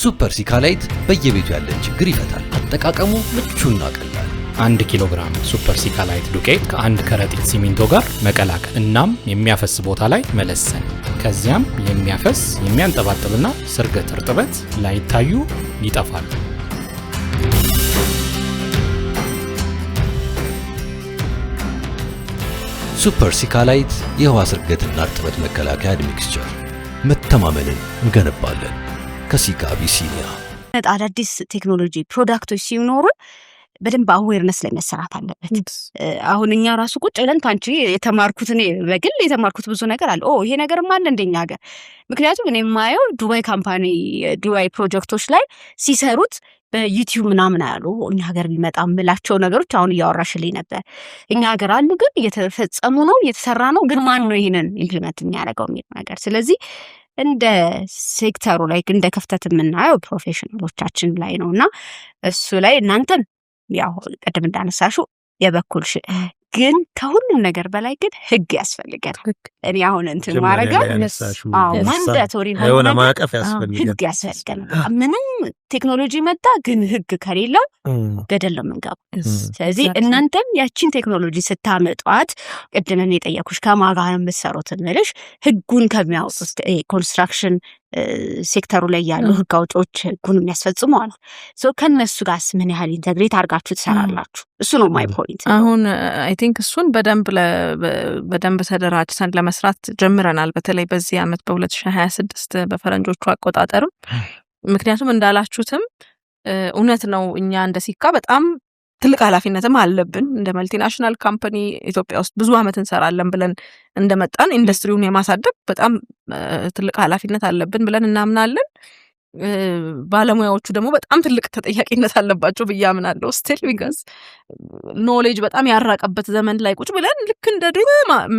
D: ሱፐር ሲካላይት በየቤቱ ያለን ችግር ይፈታል። አጠቃቀሙ ምቹና ቀላል
E: 1 ኪሎ ግራም ሱፐር ሲካላይት ዱቄት ከ1 ከረጢት ሲሚንቶ ጋር መቀላቀል እናም የሚያፈስ ቦታ ላይ መለሰን። ከዚያም የሚያፈስ የሚያንጠባጥብና ስርገት እርጥበት ላይታዩ ይጠፋሉ።
D: ሱፐር ሲካላይት የውሃ ስርገትና እርጥበት መከላከያ ሚክስቸር መተማመንን እንገነባለን። ከሲካ አቢሲኒያ
A: አዳዲስ ቴክኖሎጂ ፕሮዳክቶች ሲኖሩ በደንብ አዌርነስ ላይ መሰራት አለበት። አሁን እኛ ራሱ ቁጭ ብለን ታንቺ የተማርኩት እኔ በግል የተማርኩት ብዙ ነገር አለ። ይሄ ነገርም አለ እንደኛ ሀገር። ምክንያቱም እኔ የማየው ዱባይ ካምፓኒ ዱባይ ፕሮጀክቶች ላይ ሲሰሩት በዩቲዩብ ምናምን አያሉ እኛ ሀገር ቢመጣ ምላቸው ነገሮች አሁን እያወራሽልኝ ነበር። እኛ ሀገር አሉ ግን እየተፈጸሙ ነው እየተሰራ ነው፣ ግን ማን ነው ይሄንን ኢምፕሊመንት የሚያደርገው የሚል ነገር። ስለዚህ እንደ ሴክተሩ ላይ እንደ ክፍተት የምናየው ፕሮፌሽናሎቻችን ላይ ነውና እሱ ላይ እናንተም ያው ቀደም እንዳነሳሹ የበኩልሽ ግን ከሁሉም ነገር በላይ ግን ህግ ያስፈልጋል። እኔ አሁን እንትን ማረጋው ማንዳቶሪ
C: ሆነ ማቀፍ ያስፈልጋል።
A: ህግ ያስፈልጋል። ምንም ቴክኖሎጂ መጣ ግን ህግ ከሌለው ገደል ነው የምንገባው። ስለዚህ እናንተም ያቺን ቴክኖሎጂ ስታመጧት ቅድም የጠየኩሽ ከማን ጋር ነው የምትሰሩት እንልሽ ህጉን ከሚያወጡት ኮንስትራክሽን ሴክተሩ ላይ ያሉ ህግ አውጪዎች ህጉን የሚያስፈጽሙ አሉ። ከነሱ ጋርስ ምን ያህል ኢንተግሬት አድርጋችሁ ትሰራላችሁ? እሱ ነው ማይ ፖይንት።
B: አሁን አይ ቲንክ እሱን በደንብ ተደራጅተን ለመስራት ጀምረናል። በተለይ በዚህ አመት በ2026 በፈረንጆቹ አቆጣጠርም ምክንያቱም እንዳላችሁትም እውነት ነው እኛ እንደ ሲካ በጣም ትልቅ ኃላፊነትም አለብን። እንደ መልቲናሽናል ካምፓኒ ኢትዮጵያ ውስጥ ብዙ አመት እንሰራለን ብለን እንደመጣን ኢንዱስትሪውን የማሳደግ በጣም ትልቅ ኃላፊነት አለብን ብለን እናምናለን። ባለሙያዎቹ ደግሞ በጣም ትልቅ ተጠያቂነት አለባቸው ብዬ አምናለሁ። ስቲል ቢካዝ ኖሌጅ በጣም ያራቀበት ዘመን ላይ ቁጭ ብለን ልክ እንደ ድሮ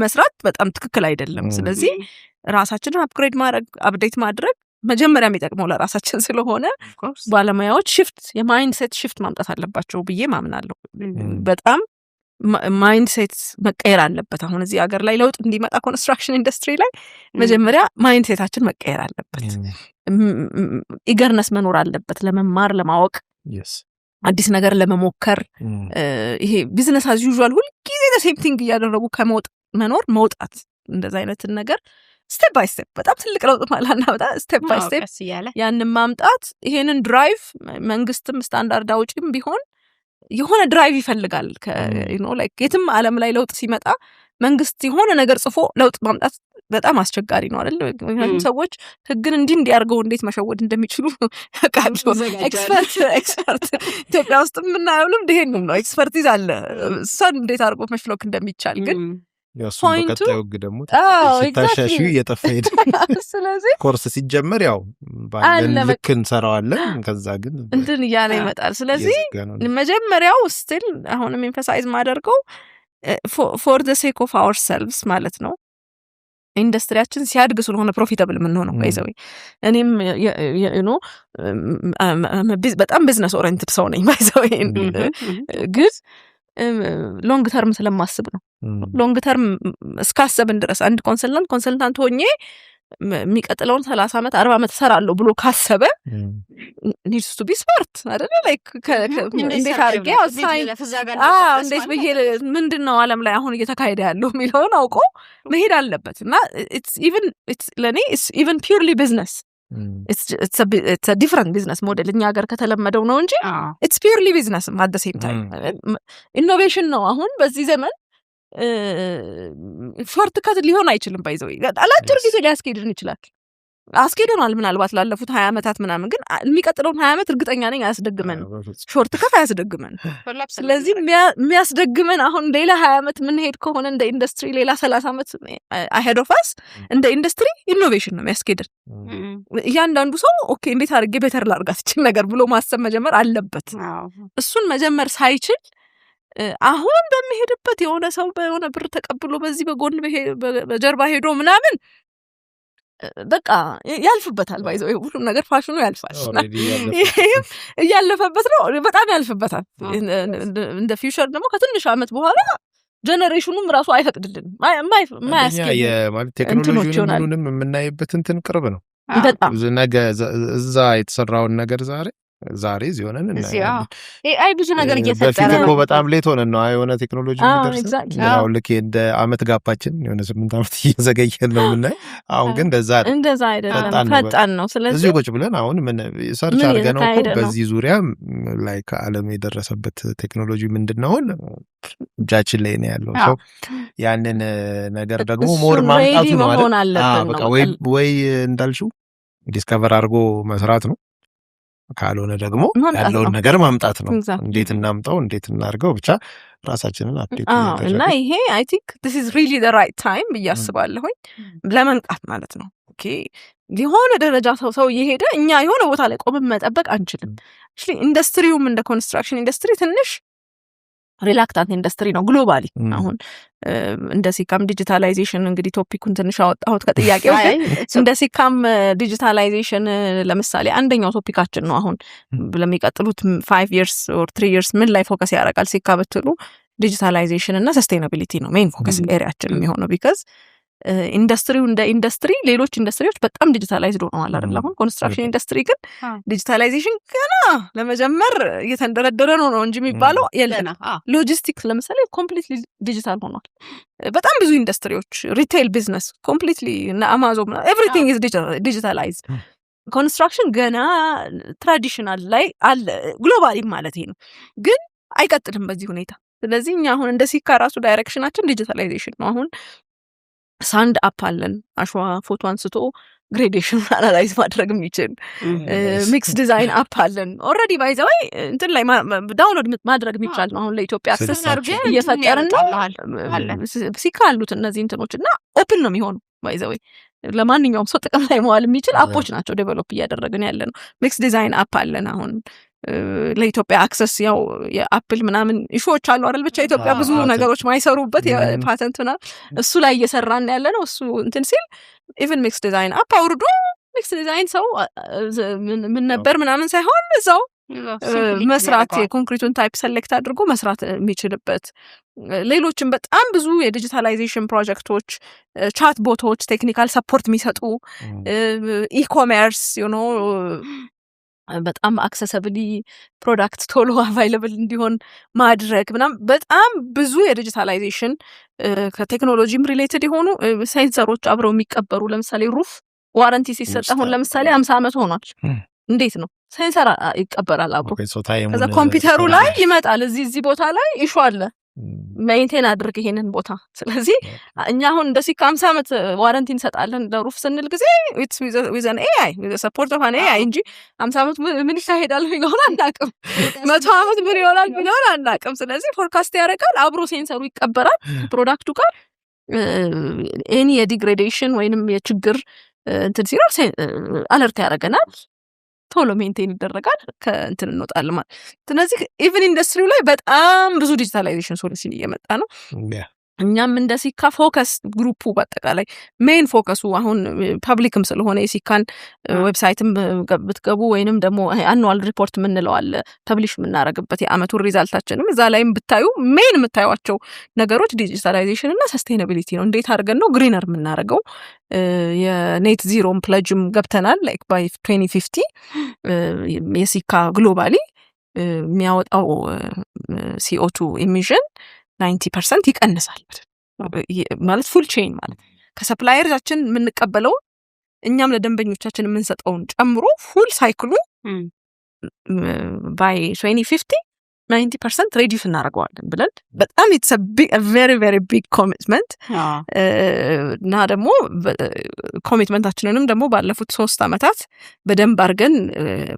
B: መስራት በጣም ትክክል አይደለም። ስለዚህ ራሳችንን አፕግሬድ ማድረግ አፕዴት ማድረግ መጀመሪያ የሚጠቅመው ለራሳችን ስለሆነ ባለሙያዎች የማይንድሴት ሽፍት ማምጣት አለባቸው ብዬ ማምናለሁ። በጣም ማይንድሴት መቀየር አለበት። አሁን እዚህ ሀገር ላይ ለውጥ እንዲመጣ ኮንስትራክሽን ኢንዱስትሪ ላይ መጀመሪያ ማይንድሴታችን መቀየር አለበት። ኢገርነስ መኖር አለበት ለመማር ለማወቅ፣ አዲስ ነገር ለመሞከር። ይሄ ቢዝነስ አዝ ዩዥዋል ሁልጊዜ ሴም ቲንግ እያደረጉ ከመኖር መውጣት፣ እንደዛ አይነትን ነገር ስቴፕ ባይ ስቴፕ በጣም ትልቅ ለውጥ ማላና በጣም ስቴፕ ባይ ስቴፕ ያንን ማምጣት። ይሄንን ድራይቭ መንግስትም ስታንዳርድ አውጪም ቢሆን የሆነ ድራይቭ ይፈልጋል። ላይክ የትም ዓለም ላይ ለውጥ ሲመጣ መንግስት የሆነ ነገር ጽፎ ለውጥ ማምጣት በጣም አስቸጋሪ ነው አይደል? ሰዎች ህግን እንዲያርገው እንዴት መሸወድ እንደሚችሉ ቃሉ ኤክስፐርት ኢትዮጵያ ውስጥ የምናየው ልምድ ይሄንን ነው። ኤክስፐርቲዝ አለ እሷን እንዴት አድርጎ መሽሎክ እንደሚቻል ግን
C: ፖይንቱ ደግሞ ታሻሽ እየጠፋ ሄደ። ስለዚህ ኮርስ ሲጀመር ያው ባለን ልክ እንሰራዋለን፣ ከዛ ግን
B: እንትን እያለ ይመጣል። ስለዚህ መጀመሪያው ስቲል አሁንም ኤምፋሳይዝ ማደርገው ፎር ዘ ሴክ ኦፍ አወር ሰልቭስ ማለት ነው። ኢንዱስትሪያችን ሲያድግ ስለሆነ ፕሮፊታብል የምንሆነው ባይዘው እኔም በጣም ቢዝነስ ኦሪየንትድ ሰው ነኝ ባይዘው ግን ሎንግ ተርም ስለማስብ ነው። ሎንግ ተርም እስካሰብን ድረስ አንድ ኮንሰልታንት ሆኜ የሚቀጥለውን 30 ዓመት 40 ዓመት እሰራለሁ ብሎ ካሰበ needs to be smart አይደለ? ላይክ እንዴት አድርጌ እንዴት ብዬ ምንድነው ዓለም ላይ አሁን እየተካሄደ ያለው የሚለውን አውቆ መሄድ አለበት። እና ለእኔ ኢቨን ፒውርሊ ቢዝነስ it's a different business model እኛ ሀገር ከተለመደው ነው እንጂ it's purely business at the same time innovation ነው። አሁን በዚህ ዘመን ሾርት ከት ሊሆን አይችልም። ባይዘው አላጭር ጊዜ ሊያስኬድን ይችላል። አስኬደናል ምናልባት ላለፉት 20 ዓመታት ምናምን፣ ግን የሚቀጥለውን 20 ዓመት እርግጠኛ ነኝ አያስደግመን። ሾርት ከት አያስደግመን። ስለዚህ የሚያስደግመን አሁን ሌላ 20 ዓመት ምንሄድ ከሆነ እንደ ኢንዱስትሪ ሌላ 30 ዓመት ahead of us እንደ ኢንዱስትሪ ኢኖቬሽን ነው የሚያስኬደን። እያንዳንዱ ሰው ኦኬ እንዴት አድርጌ ቤተር ላድርጋት ይችል ነገር ብሎ ማሰብ መጀመር አለበት። እሱን መጀመር ሳይችል አሁን በሚሄድበት የሆነ ሰው በሆነ ብር ተቀብሎ በዚህ በጎን በጀርባ ሄዶ ምናምን በቃ ያልፍበታል። ባይዘው ሁሉም ነገር ፋሽኑ ያልፋል። ይሄም እያለፈበት ነው፣ በጣም ያልፍበታል። እንደ ፊውቸር ደግሞ ከትንሽ ዓመት በኋላ ጀነሬሽኑም ራሱ አይፈቅድልንም። ማያስከል
C: ማለት ቴክኖሎጂውንም የምናይበት እንትን ቅርብ ነው።
B: በጣም
C: ነገ እዛ የተሰራውን ነገር ዛሬ እዚህ ሆነን
A: አይ ብዙ ነገር እየፈጠረ
C: በፊት እኮ በጣም ሌት ሆነን ነው የሆነ ቴክኖሎጂ የሚደርሰው። ያው ልክ እንደ አመት ጋፓችን የሆነ 8 ዓመት እየዘገየን ነው የምናየው። አሁን ግን እንደዛ አይደለም፣ ፈጣን ነው። ስለዚህ እዚህ ቁጭ ብለን አሁን ምን ሰርች አድርገን ነው በዚህ ዙሪያ ላይ ከዓለም የደረሰበት ቴክኖሎጂ ምንድነው እጃችን ላይ ነው ያለው። ሰው ያንን ነገር ደግሞ ሞር ማምጣቱ ነው አይደል? በቃ ወይ እንዳልሽው ዲስከቨር አድርጎ መስራት ነው፣ ካልሆነ ደግሞ ያለውን ነገር ማምጣት ነው። እንዴት እናምጣው፣ እንዴት እናርገው፣ ብቻ ራሳችንን አፕዴት
B: እና ይሄ አይ ቲንክ this is really the right time ብያስባለሁኝ ለመንቃት ማለት ነው። ኦኬ የሆነ ደረጃ ሰው እየሄደ እኛ የሆነ ቦታ ላይ ቆመን መጠበቅ አንችልም። ኢንዱስትሪውም እንደ ኮንስትራክሽን ኢንዱስትሪ ትንሽ ሪላክታንት ኢንዱስትሪ ነው ግሎባሊ። አሁን እንደ ሲካም ዲጂታላይዜሽን እንግዲህ ቶፒኩን ትንሽ አወጣሁት ከጥያቄው እንደ ሲካም ዲጂታላይዜሽን ለምሳሌ አንደኛው ቶፒካችን ነው አሁን ለሚቀጥሉት 5 years or 3 years ምን ላይ ፎከስ ያደርጋል ሲካ ብትሉ ዲጂታላይዜሽን እና ሰስቴናቢሊቲ ነው ሜን ፎከስ ኤሪያችን የሚሆነው ቢካዝ ኢንዱስትሪው እንደ ኢንዱስትሪ ሌሎች ኢንዱስትሪዎች በጣም ዲጂታላይዝድ ሆነዋል አይደል አሁን ኮንስትራክሽን ኢንዱስትሪ ግን ዲጂታላይዜሽን ገና ለመጀመር እየተንደረደረ ነው እንጂ የሚባለው የለም ሎጂስቲክስ ለምሳሌ ኮምፕሊትሊ ዲጂታል ሆኗል በጣም ብዙ ኢንዱስትሪዎች ሪቴል ቢዝነስ ኮምፕሊትሊ እና አማዞን ኤቭሪቲንግ ኢዝ ዲጂታላይዝድ ኮንስትራክሽን ገና ትራዲሽናል ላይ አለ ግሎባሊ ማለት ነው ግን አይቀጥልም በዚህ ሁኔታ ስለዚህ እኛ አሁን እንደ ሲካ ራሱ ዳይሬክሽናችን ዲጂታላይዜሽን ነው አሁን ሳንድ አፕ አለን አሸዋ ፎቶ አንስቶ ግሬዴሽን አናላይዝ ማድረግ የሚችል ሚክስ ዲዛይን አፕ አለን ኦልሬዲ ባይ ዘ ወይ እንትን ላይ ዳውንሎድ ማድረግ የሚቻል ነው አሁን ለኢትዮጵያ አክሰስ እየፈጠርን ነው ሲካ አሉት እነዚህ እንትኖች እና ኦፕን ነው የሚሆኑ ባይ ዘ ወይ ለማንኛውም ሰው ጥቅም ላይ መዋል የሚችል አፖች ናቸው ዴቨሎፕ እያደረግን ያለ ነው ሚክስ ዲዛይን አፕ አለን አሁን ለኢትዮጵያ አክሰስ ያው የአፕል ምናምን ኢሹዎች አሉ አይደል ብቻ ኢትዮጵያ ብዙ ነገሮች ማይሰሩበት የፓተንትና እሱ ላይ እየሰራን ያለ ነው እሱ እንትን ሲል ኢቭን ሚክስ ዲዛይን አፕ አውርዶ ሚክስ ዲዛይን ሰው ምን ነበር ምናምን ሳይሆን እዛው መስራት የኮንክሪቱን ታይፕ ሴሌክት አድርጎ መስራት የሚችልበት ሌሎችም በጣም ብዙ የዲጂታላይዜሽን ፕሮጀክቶች ቻት ቦቶች ቴክኒካል ሰፖርት የሚሰጡ ኢኮሜርስ በጣም አክሰሰብሊ ፕሮዳክት ቶሎ አቫይለብል እንዲሆን ማድረግ ምናምን በጣም ብዙ የዲጂታላይዜሽን ከቴክኖሎጂም ሪሌትድ የሆኑ ሴንሰሮች አብረው የሚቀበሩ ለምሳሌ ሩፍ ዋረንቲ ሲሰጥ አሁን ለምሳሌ 50 ዓመት ሆኗል እንዴት ነው ሴንሰር ይቀበራል አብሮ ከዛ ኮምፒውተሩ ላይ ይመጣል እዚህ ቦታ ላይ ኢሹ አለ ሜንቴን አድርግ ይሄንን ቦታ ስለዚህ እኛ አሁን እንደ ሲካ 50 ዓመት ዋረንቲ እንሰጣለን ለሩፍ ስንል ጊዜ it's with an AI with the support of an AI እንጂ 50 ዓመት ምን ይካሄዳል ቢሆን አናውቅም 100 ዓመት ምን ይሆናል ቢሆን አናውቅም ስለዚህ ፎርካስት ያደርጋል አብሮ ሴንሰሩ ይቀበራል ፕሮዳክቱ ጋር ኤኒ የዲግሬዴሽን ወይንም የችግር እንትን ሲኖር አለርት ያደርገናል ቶሎ ሜንቴን ይደረጋል ከእንትን እንወጣለን ማለት ስለዚህ ኢቭን ኢንዱስትሪው ላይ በጣም ብዙ ዲጂታላይዜሽን ሶሉሽን እየመጣ ነው እኛም እንደ ሲካ ፎከስ ግሩፑ በአጠቃላይ ሜን ፎከሱ አሁን ፐብሊክም ስለሆነ የሲካን ዌብሳይትም ብትገቡ ወይንም ደግሞ አኑዋል ሪፖርት የምንለው አለ ፐብሊሽ የምናደርግበት የአመቱን ሪዛልታችንም እዛ ላይም ብታዩ ሜን የምታዩቸው ነገሮች ዲጂታላይዜሽን እና ሰስቴናቢሊቲ ነው እንዴት አድርገን ነው ግሪነር የምናደርገው የኔት ዚሮም ፕለጅም ገብተናል ላይክ ባይ 2050 የሲካ ግሎባሊ የሚያወጣው CO2 ኢሚሽን 90% ይቀንሳል ማለት ፉል ቼን ማለት ከሰፕላየርዛችን የምንቀበለው እኛም ለደንበኞቻችን የምንሰጠውን ጨምሮ ፉል ሳይክሉ ባይ 2050 90% ሬዲዩስ እናደርገዋለን ብለን በጣም it's a very very big commitment እና ደግሞ ኮሚትመንታችንንም ደግሞ ባለፉት 3 ዓመታት በደንብ አድርገን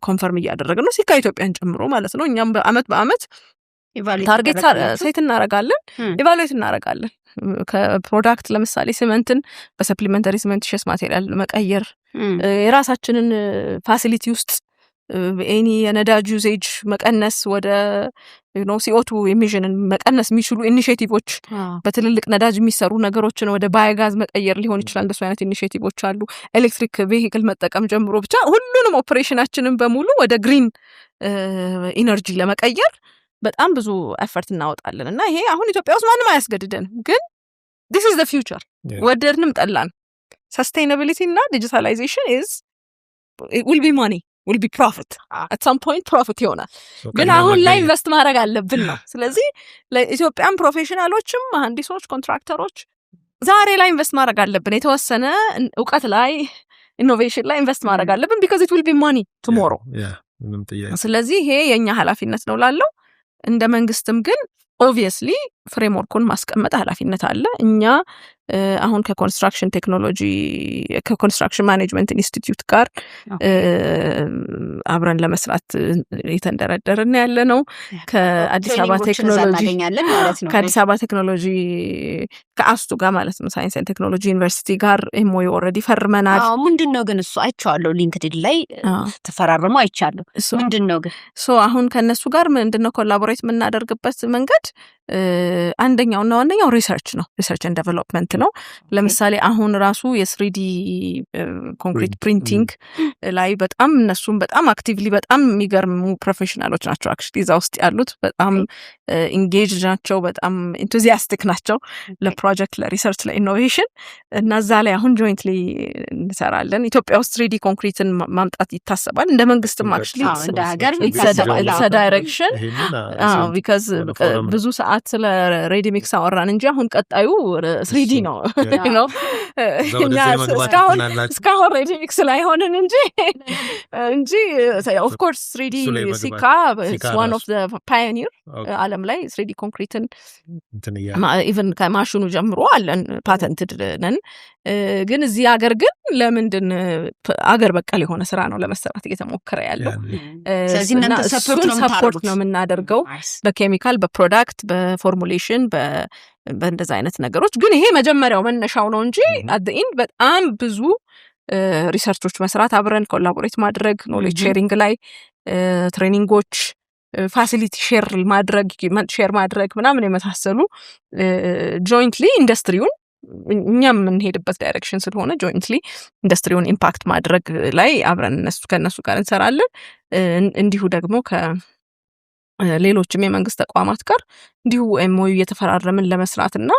B: ኮንፈርም እያደረግን ነው ሲካ ኢትዮጵያን ጨምሮ ማለት ነው እኛም በአመት ታርጌት ሴት እናረጋለን ኢቫሉዌት እናረጋለን ከፕሮዳክት ለምሳሌ ሲመንትን በሰፕሊመንተሪ ሲመንቲሸስ ማቴሪያል መቀየር የራሳችንን ፋሲሊቲ ውስጥ ኤኒ የነዳጅ ዩዜጅ መቀነስ ወደ CO2 ኢሚሽንን መቀነስ የሚችሉ ኢኒሼቲቮች በትልልቅ ነዳጅ የሚሰሩ ነገሮችን ወደ ባዮጋዝ መቀየር ሊሆን ይችላል እንደሱ አይነት ኢኒሼቲቮች አሉ ኤሌክትሪክ ቬሂክል መጠቀም ጀምሮ ብቻ ሁሉንም ኦፕሬሽናችንን በሙሉ ወደ ግሪን ኢነርጂ ለመቀየር በጣም ብዙ ኤፈርት እናወጣለን እና ይሄ አሁን ኢትዮጵያ ውስጥ ማንም አያስገድደን ግን this is the future ወደድንም ጠላን sustainability እና digitalization will be money will be profit at some point profit ይሆናል ግን አሁን ላይ ኢንቨስት ማድረግ አለብን ነው ስለዚህ ለኢትዮጵያን ፕሮፌሽናሎችም መሐንዲሶች ኮንትራክተሮች ዛሬ ላይ ኢንቨስት ማድረግ አለብን የተወሰነ ዕውቀት ላይ ኢኖቬሽን ላይ ኢንቨስት ማድረግ አለብን because it will be money tomorrow ስለዚህ ይሄ የኛ ኃላፊነት ነው ላለው እንደ መንግስትም ግን ኦብቪየስሊ ፍሬምወርኩን ማስቀመጥ ኃላፊነት አለ እኛ አሁን ከኮንስትራክሽን ቴክኖሎጂ ከኮንስትራክሽን ማኔጅመንት ኢንስቲትዩት ጋር አብረን ለመስራት የተንደረደርን ያለ ነው ከአዲስ አበባ ቴክኖሎጂ ከአዲስ አበባ ቴክኖሎጂ ከአስቱ ጋር ማለት ነው ሳይንስ ኤንድ ቴክኖሎጂ ዩኒቨርሲቲ ጋር ኤምኦዩ ኦልሬዲ ፈርመናል
A: ምንድነው ግን እሱ አይቻለሁ ሊንክድኢን ላይ ተፈራርመው አይቻለሁ ምንድነው ግን
B: አሁን ከነሱ ጋር ምንድነው ኮላቦሬት የምናደርግበት መንገድ አንደኛውና ዋነኛው ሪሰርች ነው። ሪሰርች ኤንድ ዴቨሎፕመንት ነው። ለምሳሌ አሁን ራሱ የ3D ኮንክሪት ፕሪንቲንግ ላይ በጣም እነሱም በጣም አክቲቭሊ በጣም የሚገርሙ ፕሮፌሽናሎች ናቸው። አክቹዋሊ እዛ ውስጥ ያሉት በጣም ኢንጌጅ ናቸው፣ በጣም ኢንቱዚያስቲክ ናቸው ለፕሮጀክት፣ ለሪሰርች፣ ለኢኖቬሽን እና እዛ ላይ አሁን ጆይንትሊ እንሰራለን። ኢትዮጵያ ውስጥ 3D ኮንክሪትን ማምጣት ይታሰባል እንደ መንግስትም አክቹዋሊ
A: እንደ ሀገር
B: ዳይሬክሽን ቢካዝ ብዙ ሰዓት ስለ ሬዲ ሚክስ አወራን እንጂ አሁን ቀጣዩ 3D ነው ነው እስካሁን ሬዲ ሚክስ ላይ ሆንን እንጂ ኦፍ ኮርስ 3D ሲካ one of the pioneer ዓለም ላይ 3D ኮንክሪትን ኢቨን ከማሽኑ ጀምሮ አለን ፓተንትድ ነን። ግን እዚህ ሀገር ግን ለምንድን አገር በቀል የሆነ ስራ ነው ለመሰራት እየተሞከረ ያለው። ስለዚህ እናንተ ሰፖርት ነው የምናደርገው በኬሚካል፣ በፕሮዳክት፣ በፎርሙሌሽን፣ በእንደዛ አይነት ነገሮች። ግን ይሄ መጀመሪያው መነሻው ነው እንጂ አት ዘ ኤንድ በጣም ብዙ ሪሰርቾች መስራት፣ አብረን ኮላቦሬት ማድረግ፣ ኖሌጅ ሼሪንግ ላይ ትሬኒንጎች፣ ፋሲሊቲ ሼር ማድረግ ምናምን የመሳሰሉ ጆይንትሊ ኢንዱስትሪውን እኛም የምንሄድበት ዳይሬክሽን ስለሆነ ጆይንትሊ ኢንዱስትሪውን ኢምፓክት ማድረግ ላይ አብረን ከእነሱ ጋር እንሰራለን። እንዲሁ ደግሞ ከሌሎችም የመንግስት ተቋማት ጋር እንዲሁ ኤምኦዩ እየተፈራረምን ለመስራት እና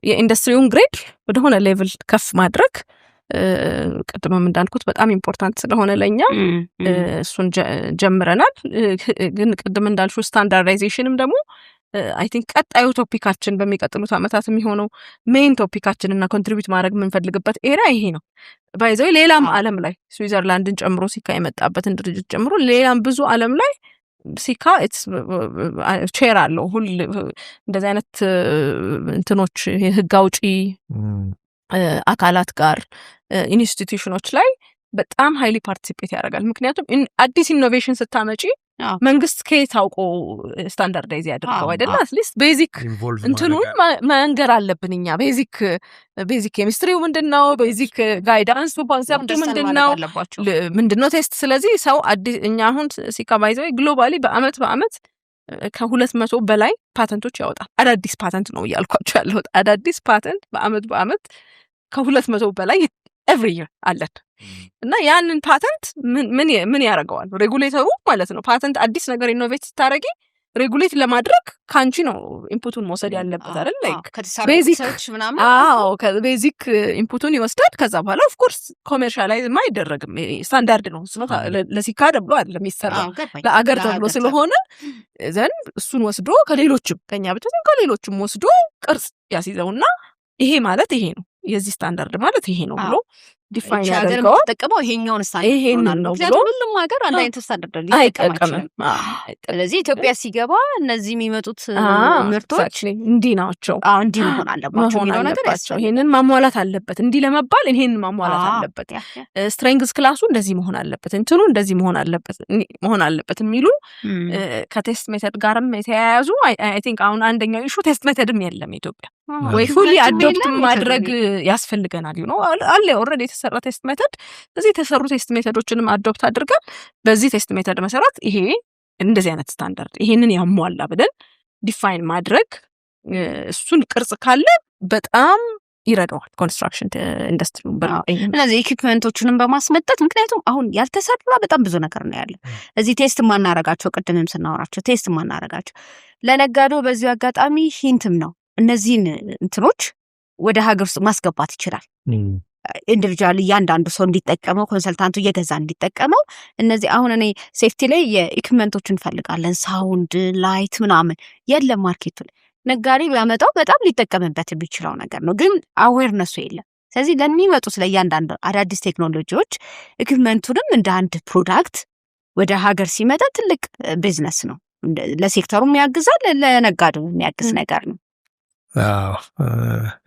B: የኢንዱስትሪውን ግሬድ ወደሆነ ሌቭል ከፍ ማድረግ ቅድምም እንዳልኩት በጣም ኢምፖርታንት ስለሆነ ለኛ እሱን ጀምረናል። ግን ቅድም እንዳልኩ ስታንዳርዳይዜሽንም ደግሞ አይ ቲንክ ቀጣዩ ቶፒካችን በሚቀጥሉት ዓመታት የሚሆነው ሜይን ቶፒካችን እና ኮንትሪቢዩት ማድረግ የምንፈልግበት ኤሪያ ይሄ ነው። ባይዘው ሌላም ዓለም ላይ ስዊዘርላንድን ጨምሮ ሲካ የመጣበትን ድርጅት ጨምሮ ሌላም ብዙ ዓለም ላይ ሲካ ቼር አለው ሁሉ እንደዚህ አይነት እንትኖች የህግ አውጪ አካላት ጋር ኢንስቲትዩሽኖች ላይ በጣም ሃይሊ ፓርቲሲፔት ያደርጋል። ምክንያቱም አዲስ ኢኖቬሽን ስታመጪ መንግስት ከየት አውቆ ስታንዳርዳይዝ ያደርገው አይደለ? አትሊስት ቤዚክ እንትኑን መንገር አለብን እኛ። ቤዚክ ኬሚስትሪው ምንድነው? ቤዚክ ጋይዳንስ ኮንሰፕት ምንድነው? ቴስት። ስለዚህ ሰው አዲስ እኛ አሁን ሲካባይዘው ግሎባሊ በአመት ከ200 በላይ ፓተንቶች ያወጣል። አዳዲስ ፓተንት ነው እያልኳቸው ያለሁት። አዳዲስ ፓተንት በአመት ከ200 በላይ ኤቭሪ ይር አለን እና ያንን ፓተንት ምን ያደርገዋል? ሬጉሌተሩ ማለት ነው። ፓተንት አዲስ ነገር ኢኖቬት ስታረጊ ሬጉሌት ለማድረግ ካንቺ ነው ኢንፑቱን መውሰድ ያለበት አይደል? ላይክ ቤዚክ ኢንፑቱን ይወስዳል። ከዛ በኋላ ኦፍ ኮርስ ኮሜርሻላይዝ አይደረግም። ስታንዳርድ ነው እሱ። ለሲካ ተብሎ አይደለም የሚሰራው ለአገር ተብሎ ስለሆነ ዘን እሱን ወስዶ ከሌሎችም ከኛ ብቻ ከሌሎችም ወስዶ ቅርጽ ያስይዘውና ይሄ ማለት ይሄ ነው፣ የዚህ ስታንዳርድ ማለት ይሄ ነው ብሎ ዲፋይን ያደርገው። ተጠቅመው ይሄኛውን ስታንዳርድ ነው ብሎ ሁሉም ሀገር አንድ አይነት ስታንዳርድ አይጠቀምም። ስለዚህ ኢትዮጵያ ሲገባ እነዚህ የሚመጡት ምርቶች እንዲህ ናቸው፣ እንዲህ መሆን አለባቸው የሚለው ነገር ያስፈልጋል። ይሄንን ማሟላት አለበት፣ እንዲህ ለመባል ይሄንን ማሟላት አለበት፣ ስትሬንግዝ ክላሱ እንደዚህ መሆን አለበት፣ እንትኑ እንደዚህ መሆን አለበት የሚሉ ከቴስት ሜተድ ጋርም የተያያዙ አይ ቲንክ አሁን አንደኛው ኢሹ ቴስት ሜተድም የለም ኢትዮጵያ ወይ ፉሊ አዶፕት ማድረግ ያስፈልገናል። ነው አለ ኦልሬዲ የተሰራ ቴስት ሜተድ። ስለዚህ የተሰሩ ቴስት ሜተዶችንም አዶፕት አድርገን በዚህ ቴስት ሜተድ መሰረት ይሄ እንደዚህ አይነት ስታንዳርድ ይሄንን ያሟላ ብለን ዲፋይን ማድረግ እሱን ቅርጽ ካለ በጣም ይረዳዋል ኮንስትራክሽን ኢንዱስትሪውን። እነዚህ ኢኩዊፕመንቶችንም በማስመጣት ምክንያቱም አሁን ያልተሰራ በጣም ብዙ ነገር ነው ያለ። እዚህ ቴስት ማናረጋቸው ቅድምም ስናወራቸው ቴስት ማናረጋቸው ለነጋዴው በዚሁ አጋጣሚ ሂንትም ነው። እነዚህን እንትኖች ወደ ሀገር ውስጥ ማስገባት ይችላል። ኢንዲቪጁዋል እያንዳንዱ ሰው እንዲጠቀመው ኮንሰልታንቱ እየገዛ እንዲጠቀመው። እነዚህ አሁን እኔ ሴፍቲ ላይ የኢኩዊፕመንቶች እንፈልጋለን፣ ሳውንድ ላይት ምናምን የለም ማርኬቱ ላይ። ነጋዴ ቢያመጣው በጣም ሊጠቀምበት የሚችለው ነገር ነው፣ ግን አዌርነሱ የለም። ስለዚህ ለሚመጡት ለእያንዳንዱ አዳዲስ ቴክኖሎጂዎች ኢኩዊፕመንቱንም እንደ አንድ ፕሮዳክት ወደ ሀገር ሲመጣ ትልቅ ቢዝነስ ነው። ለሴክተሩም ያግዛል፣ ለነጋዴው የሚያግዝ ነገር ነው።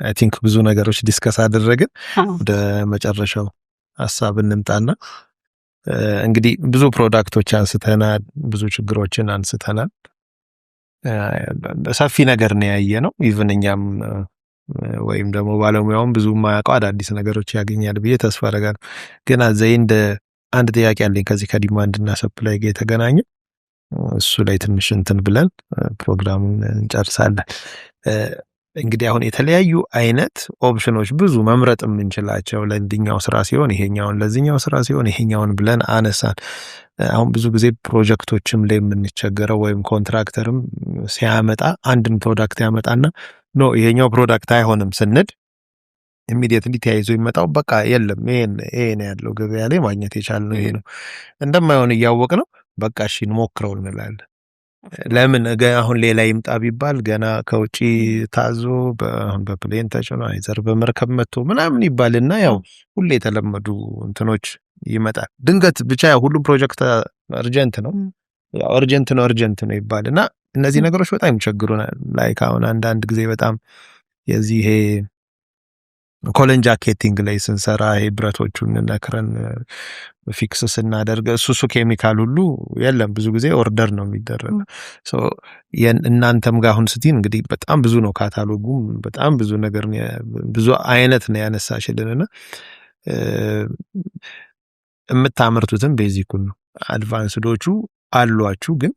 C: አይ ቲንክ ብዙ ነገሮች ዲስከስ አደረግን። ወደ መጨረሻው ሀሳብ እንምጣና እንግዲህ ብዙ ፕሮዳክቶች አንስተናል፣ ብዙ ችግሮችን አንስተናል። ሰፊ ነገር ነው ያየ ነው። ኢቭን እኛም ወይም ደግሞ ባለሙያውም ብዙ የማያውቀው አዳዲስ ነገሮች ያገኛል ብዬ ተስፋ አደርጋለሁ። ግን አዘይ እንደ አንድ ጥያቄ አለኝ ከዚህ ከዲማንድ እና ሰፕላይ ጋር የተገናኘ እሱ ላይ ትንሽ እንትን ብለን ፕሮግራሙን እንጨርሳለን። እንግዲህ አሁን የተለያዩ አይነት ኦፕሽኖች ብዙ መምረጥ የምንችላቸው ለዚህኛው ስራ ሲሆን ይሄኛውን፣ ለዚህኛው ስራ ሲሆን ይሄኛውን ብለን አነሳን። አሁን ብዙ ጊዜ ፕሮጀክቶችም ላይ የምንቸገረው ወይም ኮንትራክተርም ሲያመጣ አንድን ፕሮዳክት ያመጣና ኖ ይሄኛው ፕሮዳክት አይሆንም ስንል ኢሚዲየትሊ ተያይዞ ይመጣው በቃ የለም ይሄ ነው ያለው ገበያ ላይ ማግኘት የቻልነው ይሄ ነው እንደማይሆን እያወቅ ነው በቃ እሺ እንሞክረው እንላለን። ለምን አሁን ሌላ ይምጣ ቢባል ገና ከውጪ ታዞ በፕሌን ተጭኖ አይዘር በመርከብ መጥቶ ምናምን ይባልና ያው ሁሌ የተለመዱ እንትኖች ይመጣል። ድንገት ብቻ ሁሉም ፕሮጀክት አርጀንት ነው ያው አርጀንት ነው ይባልና እነዚህ ነገሮች በጣም ይቸግሩናል። ላይክ አሁን አንዳንድ ጊዜ በጣም የዚህ ይሄ ኮለን ጃኬቲንግ ላይ ስንሰራ ይሄ ብረቶቹን ነክረን ፊክስ ስናደርግ እሱ ኬሚካል ሁሉ የለም ብዙ ጊዜ ኦርደር ነው የሚደረገው። ሶ እናንተም ጋር አሁን ስቲን እንግዲህ በጣም ብዙ ነው ካታሎጉም በጣም ብዙ ነገር ብዙ አይነት ነው ያነሳሽልንና የምታመርቱትን ቤዚኩን ነው አድቫንስዶቹ አሏችሁ ግን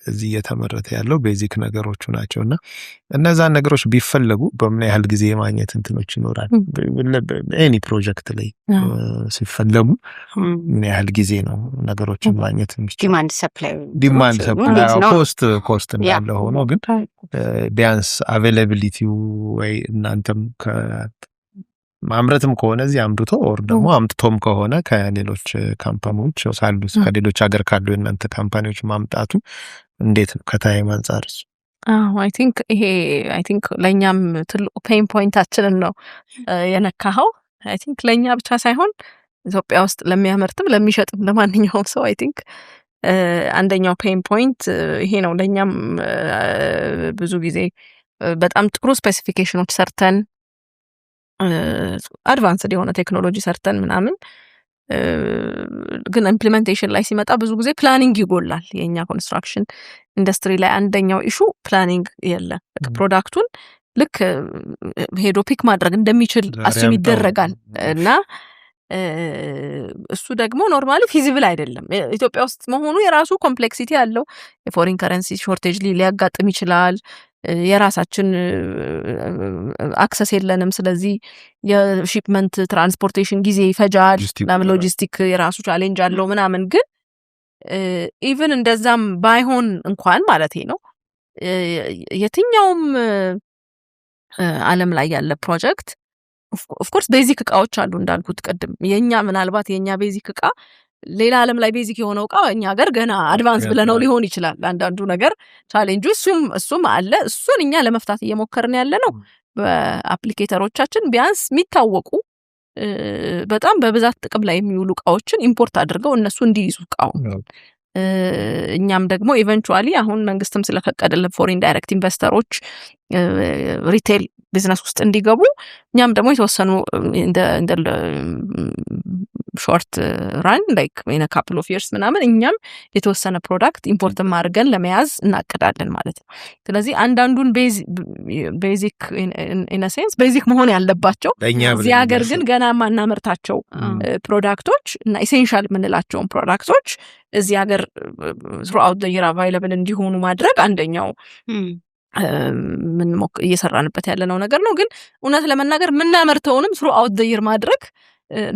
C: እዚህ እየተመረተ ያለው ቤዚክ ነገሮቹ ናቸውና እነዛን ነገሮች ቢፈለጉ በምን ያህል ጊዜ ማግኘት እንትኖች ይኖራል? ኤኒ ፕሮጀክት ላይ ሲፈለጉ ምን ያህል ጊዜ ነው ነገሮችን ማግኘት የሚችለው? ዲማንድ ሰፕላይ ኮስት እንዳለ ሆኖ ግን ቢያንስ አቬይላቢሊቲው ወይ እናንተም ማምረትም ከሆነ እዚህ አምርቶ ኦር ደግሞ አምጥቶም ከሆነ ከሌሎች ካምፓኒዎች ሳሉት ከሌሎች ሀገር ካሉ እናንተ ካምፓኒዎች ማምጣቱ እንዴት ነው ከታይም አንፃር?
B: አይ ቲንክ ለኛም ትልቁ ፔን ፖይንታችንን ነው የነካኸው። አይ ቲንክ ለኛ ብቻ ሳይሆን ኢትዮጵያ ውስጥ ለሚያመርትም ለሚሸጥም ለማንኛውም ሰው አይ ቲንክ አንደኛው ፔን ፖይንት ይሄ ነው። ለኛም ብዙ ጊዜ በጣም ጥሩ ስፔሲፊኬሽኖች ሰርተን አድቫንስድ የሆነ ቴክኖሎጂ ሰርተን ምናምን ግን ኢምፕሊሜንቴሽን ላይ ሲመጣ ብዙ ጊዜ ፕላኒንግ ይጎላል። የኛ ኮንስትራክሽን ኢንዱስትሪ ላይ አንደኛው ኢሹ ፕላኒንግ የለም። ፕሮዳክቱን ልክ ሄዶ ፒክ ማድረግ እንደሚችል አስዩም ይደረጋል እና እሱ ደግሞ ኖርማሊ ፊዚብል አይደለም። ኢትዮጵያ ውስጥ መሆኑ የራሱ ኮምፕሌክሲቲ ያለው የፎሪን ከረንሲ ሾርቴጅ ሊያጋጥም ይችላል። የራሳችን አክሰስ የለንም። ስለዚህ የሺፕመንት ትራንስፖርቴሽን ጊዜ ይፈጃል። ሎጂስቲክ የራሱ ቻሌንጅ አለው ምናምን። ግን ኢቭን እንደዛም ባይሆን እንኳን ማለት ነው የትኛውም ዓለም ላይ ያለ ፕሮጀክት ኦፍኮርስ ቤዚክ እቃዎች አሉ እንዳልኩት ቅድም። የኛ ምናልባት የኛ ቤዚክ እቃ ሌላ ዓለም ላይ ቤዚክ የሆነው እቃ እኛ ሀገር ገና አድቫንስ ብለነው ሊሆን ይችላል። አንዳንዱ ነገር ቻሌንጁ እሱም አለ። እሱን እኛ ለመፍታት እየሞከርን ያለ ነው። በአፕሊኬተሮቻችን ቢያንስ የሚታወቁ በጣም በብዛት ጥቅም ላይ የሚውሉ እቃዎችን ኢምፖርት አድርገው እነሱ እንዲይዙ እቃው እኛም ደግሞ ኢቨንቹዋሊ አሁን መንግስትም ስለፈቀደልን ፎሪን ዳይሬክት ኢንቨስተሮች ሪቴል ቢዝነስ ውስጥ እንዲገቡ እኛም ደግሞ የተወሰኑ እንደ ሾርት ራን ላይክ ኢን አ ካፕል ኦፍ ይርስ ምናምን እኛም የተወሰነ ፕሮዳክት ኢምፖርት ማድረግን ለመያዝ እናቅዳለን ማለት ነው። ስለዚህ አንዳንዱን ቤዚክ ኢን አ ሴንስ ቤዚክ መሆን ያለባቸው እዚህ ሀገር ግን ገና ማናመርታቸው ፕሮዳክቶች እና ኢሴንሻል የምንላቸውን ፕሮዳክቶች እዚህ ሀገር throughout the year available እንዲሆኑ ማድረግ አንደኛው ምን እየሰራንበት ያለነው ነገር ነው። ግን እውነት ለመናገር ምናመርተውንም throughout the year ማድረግ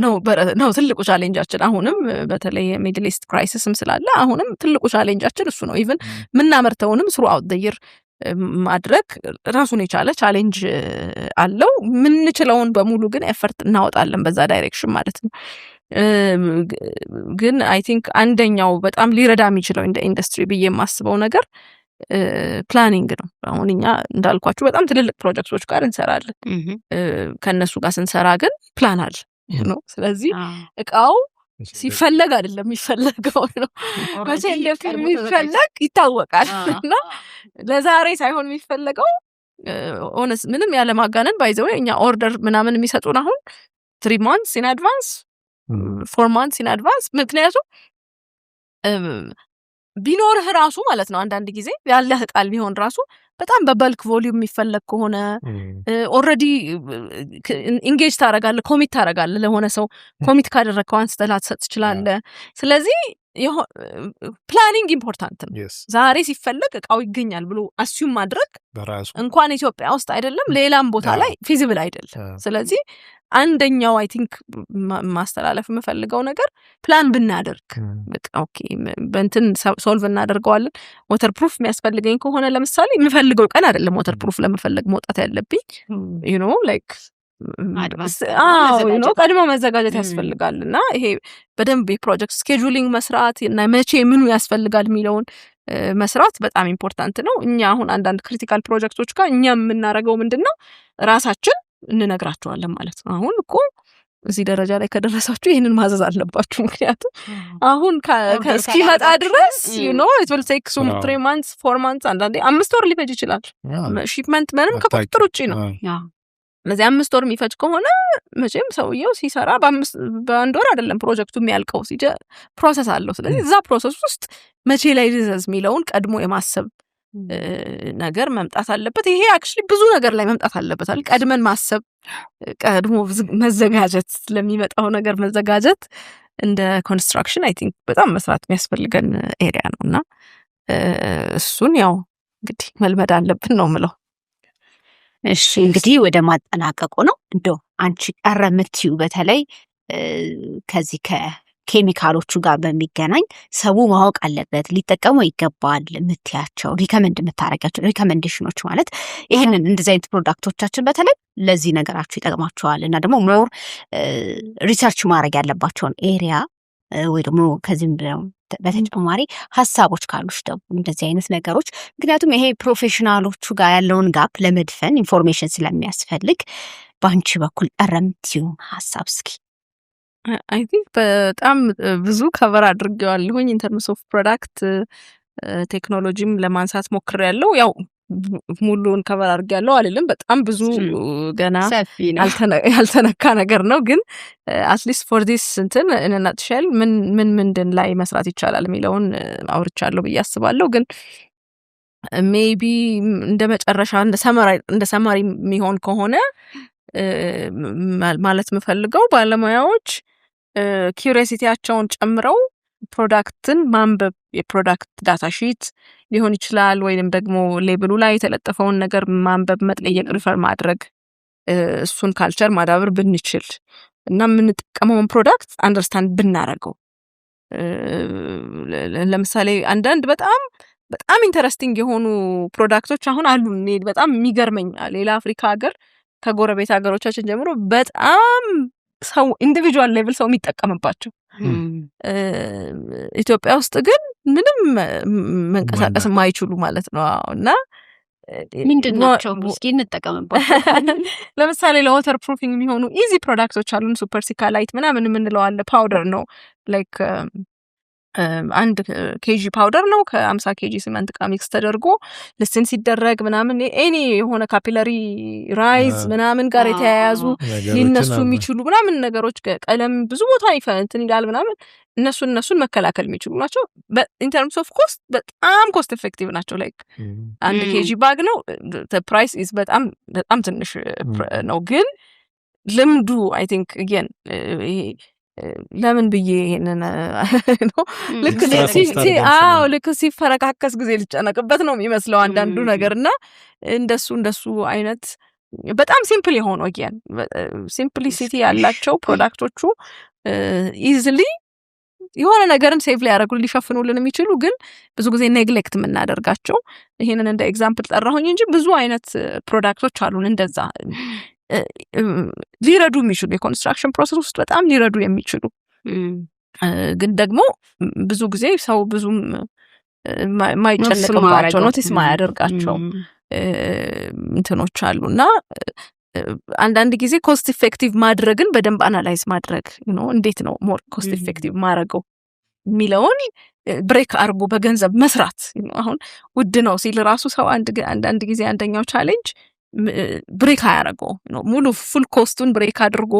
B: ነው ትልቁ ቻሌንጃችን። አሁንም በተለይ ሚድል ኢስት ክራይሲስም ስላለ አሁንም ትልቁ ቻሌንጃችን እሱ ነው። ኢቭን ምናመርተውንም throughout the year ማድረግ ራሱን የቻለ ቻሌንጅ አለው። ምንችለውን በሙሉ ግን ኤፈርት እናወጣለን በዛ ዳይሬክሽን ማለት ነው። ግን አይ ቲንክ አንደኛው በጣም ሊረዳ የሚችለው እንደ ኢንዱስትሪ ብዬ የማስበው ነገር ፕላኒንግ ነው። አሁን እኛ እንዳልኳችሁ በጣም ትልልቅ ፕሮጀክቶች ጋር እንሰራለን። ከነሱ ጋር ስንሰራ ግን ፕላን አለ ነው። ስለዚህ እቃው ሲፈለግ አይደለም የሚፈለገው ነው መቼ እንደሚፈለግ ይታወቃል። እና ለዛሬ ሳይሆን የሚፈለገው ኦነስ ምንም ያለ ማጋነን ባይዘው እኛ ኦርደር ምናምን የሚሰጡን አሁን 3 months in advance 4 months in advance። ምክንያቱም ቢኖርህ ራሱ ማለት ነው አንዳንድ ጊዜ ያለህ ቃል ቢሆን ራሱ በጣም በበልክ ቮሊዩም የሚፈለግ ከሆነ ኦልሬዲ ኢንጌጅ ታደርጋለህ፣ ኮሚት ታደርጋለህ። ለሆነ ሰው ኮሚት ካደረግከው አንስተህ ላትሰጥ ትችላለህ። ስለዚህ ፕላኒንግ ኢምፖርታንት ነው።
C: yes
B: ዛሬ ሲፈለግ እቃው ይገኛል ብሎ አስዩም ማድረግ
C: በራሱ
B: እንኳን ኢትዮጵያ ውስጥ አይደለም ሌላም ቦታ ላይ ፊዚብል አይደለም። ስለዚህ አንደኛው አይ ቲንክ ማስተላለፍ የምፈልገው ነገር ፕላን ብናደርግ በቃ ኦኬ በእንትን ሶልቭ እናደርገዋለን። ዋተር ፕሩፍ የሚያስፈልገኝ ከሆነ ለምሳሌ የምፈልገው ቀን አይደለም ዋተር ፕሩፍ ለመፈለግ መውጣት ያለብኝ ላይክ ቀድሞ መዘጋጀት ያስፈልጋል። እና ይሄ በደንብ የፕሮጀክት ስኬጁሊንግ መስራት እና መቼ ምኑ ያስፈልጋል የሚለውን መስራት በጣም ኢምፖርታንት ነው። እኛ አሁን አንዳንድ ክሪቲካል ፕሮጀክቶች ጋር እኛ የምናደርገው ምንድነው ራሳችን እንነግራቸዋለን ማለት ነው። አሁን እኮ እዚህ ደረጃ ላይ ከደረሳችሁ ይህንን ማዘዝ አለባችሁ፣ ምክንያቱም አሁን እስኪመጣ ድረስ it will take 3 months 4 months አንዳንዴ 5 ወር ሊፈጅ ይችላል። ሺፕመንት ምንም ከቁጥጥር ውጪ ነው። ለዚህ 5 ወር የሚፈጅ ከሆነ መቼም ሰውየው ሲሰራ በአንድ ወር አይደለም ፕሮጀክቱ የሚያልቀው፣ ፕሮሰስ አለው። ስለዚህ እዛ ፕሮሰስ ውስጥ መቼ ላይ ሪዘዝ የሚለውን ቀድሞ የማሰብ ነገር መምጣት አለበት። ይሄ አክቹሊ ብዙ ነገር ላይ መምጣት አለበት። ቀድመን ማሰብ፣ ቀድሞ መዘጋጀት፣ ለሚመጣው ነገር መዘጋጀት እንደ ኮንስትራክሽን አይ ቲንክ በጣም መስራት የሚያስፈልገን ኤሪያ ነውና እሱን ያው እንግዲህ መልመድ አለብን ነው ምለው።
A: እሺ እንግዲህ ወደ ማጠናቀቁ ነው። እንደው አንቺ ቀረ የምትዩ በተለይ ከዚህ ከኬሚካሎቹ ጋር በሚገናኝ ሰው ማወቅ አለበት ሊጠቀመው ይገባል የምትያቸው ሪከመንድ የምታረጋቸው ሪከመንዴሽኖች ማለት ይሄንን እንደዚህ አይነት ፕሮዳክቶቻችን በተለይ ለዚህ ነገራችሁ ይጠቅማቸዋል እና ደግሞ ሞር ሪሰርች ማድረግ ያለባቸውን ኤሪያ ወይ ደግሞ ከዚህም በተጨማሪ ሀሳቦች ካሉሽ ደግሞ እንደዚህ አይነት ነገሮች ምክንያቱም ይሄ ፕሮፌሽናሎቹ ጋር ያለውን ጋፕ ለመድፈን ኢንፎርሜሽን ስለሚያስፈልግ በአንቺ በኩል ቀረምቲው ሀሳብ እስኪ።
B: አይ ቲንክ በጣም ብዙ ከቨር አድርጌዋለሁኝ ኢን ተርምስ ኦፍ ፕሮዳክት ቴክኖሎጂም ለማንሳት ሞክሬያለሁ። ያው ሙሉውን ከቨር አድርጌያለሁ አልልም፣ በጣም ብዙ ገና ያልተነካ ነገር ነው። ግን አትሊስት ፎር ዲስ እንትን እናትሻል ምንድን ላይ መስራት ይቻላል የሚለውን አውርቻለሁ ብዬ አስባለሁ። ግን ሜቢ እንደ መጨረሻ እንደ ሰማሪ የሚሆን ከሆነ ማለት የምፈልገው ባለሙያዎች ኪዩሪዮሲቲያቸውን ጨምረው ፕሮዳክትን ማንበብ፣ የፕሮዳክት ዳታ ሺት ሊሆን ይችላል ወይንም ደግሞ ሌብሉ ላይ የተለጠፈውን ነገር ማንበብ፣ መጠየቅ፣ ሪፈር ማድረግ እሱን ካልቸር ማዳበር ብንችል እና የምንጠቀመውን ፕሮዳክት አንደርስታንድ ብናረገው። ለምሳሌ አንዳንድ በጣም ኢንተረስቲንግ የሆኑ ፕሮዳክቶች አሁን አሉ። በጣም የሚገርመኝ ሌላ አፍሪካ ሀገር ከጎረቤት ሀገሮቻችን ጀምሮ በጣም ሰው ኢንዲቪጁዋል ሌቭል ሰው የሚጠቀምባቸው ኢትዮጵያ ውስጥ ግን ምንም መንቀሳቀስ የማይችሉ ማለት ነው። እና
A: ምንድናቸው እስኪ እንጠቀምባቸው።
B: ለምሳሌ ለዋተር ፕሩፊንግ የሚሆኑ ኢዚ ፕሮዳክቶች አሉን። ሱፐር ሲካላይት ምናምን የምንለው አለ። ፓውደር ነው ላይክ 1 ኬጂ ፓውደር ነው ከ50 ኬጂ ሲመንት ጋር ሚክስ ተደርጎ ልስን ሲደረግ ምናምን ኤኒ የሆነ ካፒላሪ ራይዝ ምናምን ጋር የተያያዙ ሊነሱ የሚችሉ ምናምን ነገሮች ቀለም ብዙ ቦታ እንትን ይላል ምናምን እነሱን መከላከል የሚችሉ ናቸው። ኢን ተርምስ ኦፍ ኮስት በጣም ኮስት ኤፌክቲቭ ናቸው። ላይክ 1 ኬጂ ባግ ነው ፕራይስ ኢዝ በጣም ትንሽ ነው። ግን ልምዱ አይ ቲንክ again ለምን ብዬ ይሄንን ነው ልክ ሲፈረካከስ ጊዜ ልጨነቅበት ነው የሚመስለው አንዳንዱ ነገር እና እንደሱ አይነት በጣም ሲምፕል የሆኑ again ሲምፕሊሲቲ ያላቸው ፕሮዳክቶቹ ኢዝሊ የሆነ ነገርን ሴቭ ሊያደርጉ ሊሸፍኑልን የሚችሉ ግን ብዙ ጊዜ ኔግሌክት የምናደርጋቸው ይሄንን እንደ ኤግዛምፕል ጠራሁኝ እንጂ ብዙ አይነት ፕሮዳክቶች አሉን እንደዛ ሊረዱ የሚችሉ የኮንስትራክሽን ፕሮሰስ ውስጥ በጣም ሊረዱ የሚችሉ ግን ደግሞ ብዙ ጊዜ ሰው ብዙም ማይጨነቅባቸው ኖቲስ ማያደርጋቸው እንትኖች አሉና አንዳንድ ጊዜ ኮስት ኢፌክቲቭ ማድረግን በደንብ አናላይዝ ማድረግ እንዴት ነው ሞር ኮስት ኢፌክቲቭ ማድረገው የሚለውን ብሬክ አርጎ በገንዘብ መስራት አሁን ውድ ነው ሲል ራሱ ሰው አንዳንድ ጊዜ አንደኛው ቻሌንጅ ብሬክ አያረገው ሙሉ ፉል ኮስቱን ብሬክ አድርጎ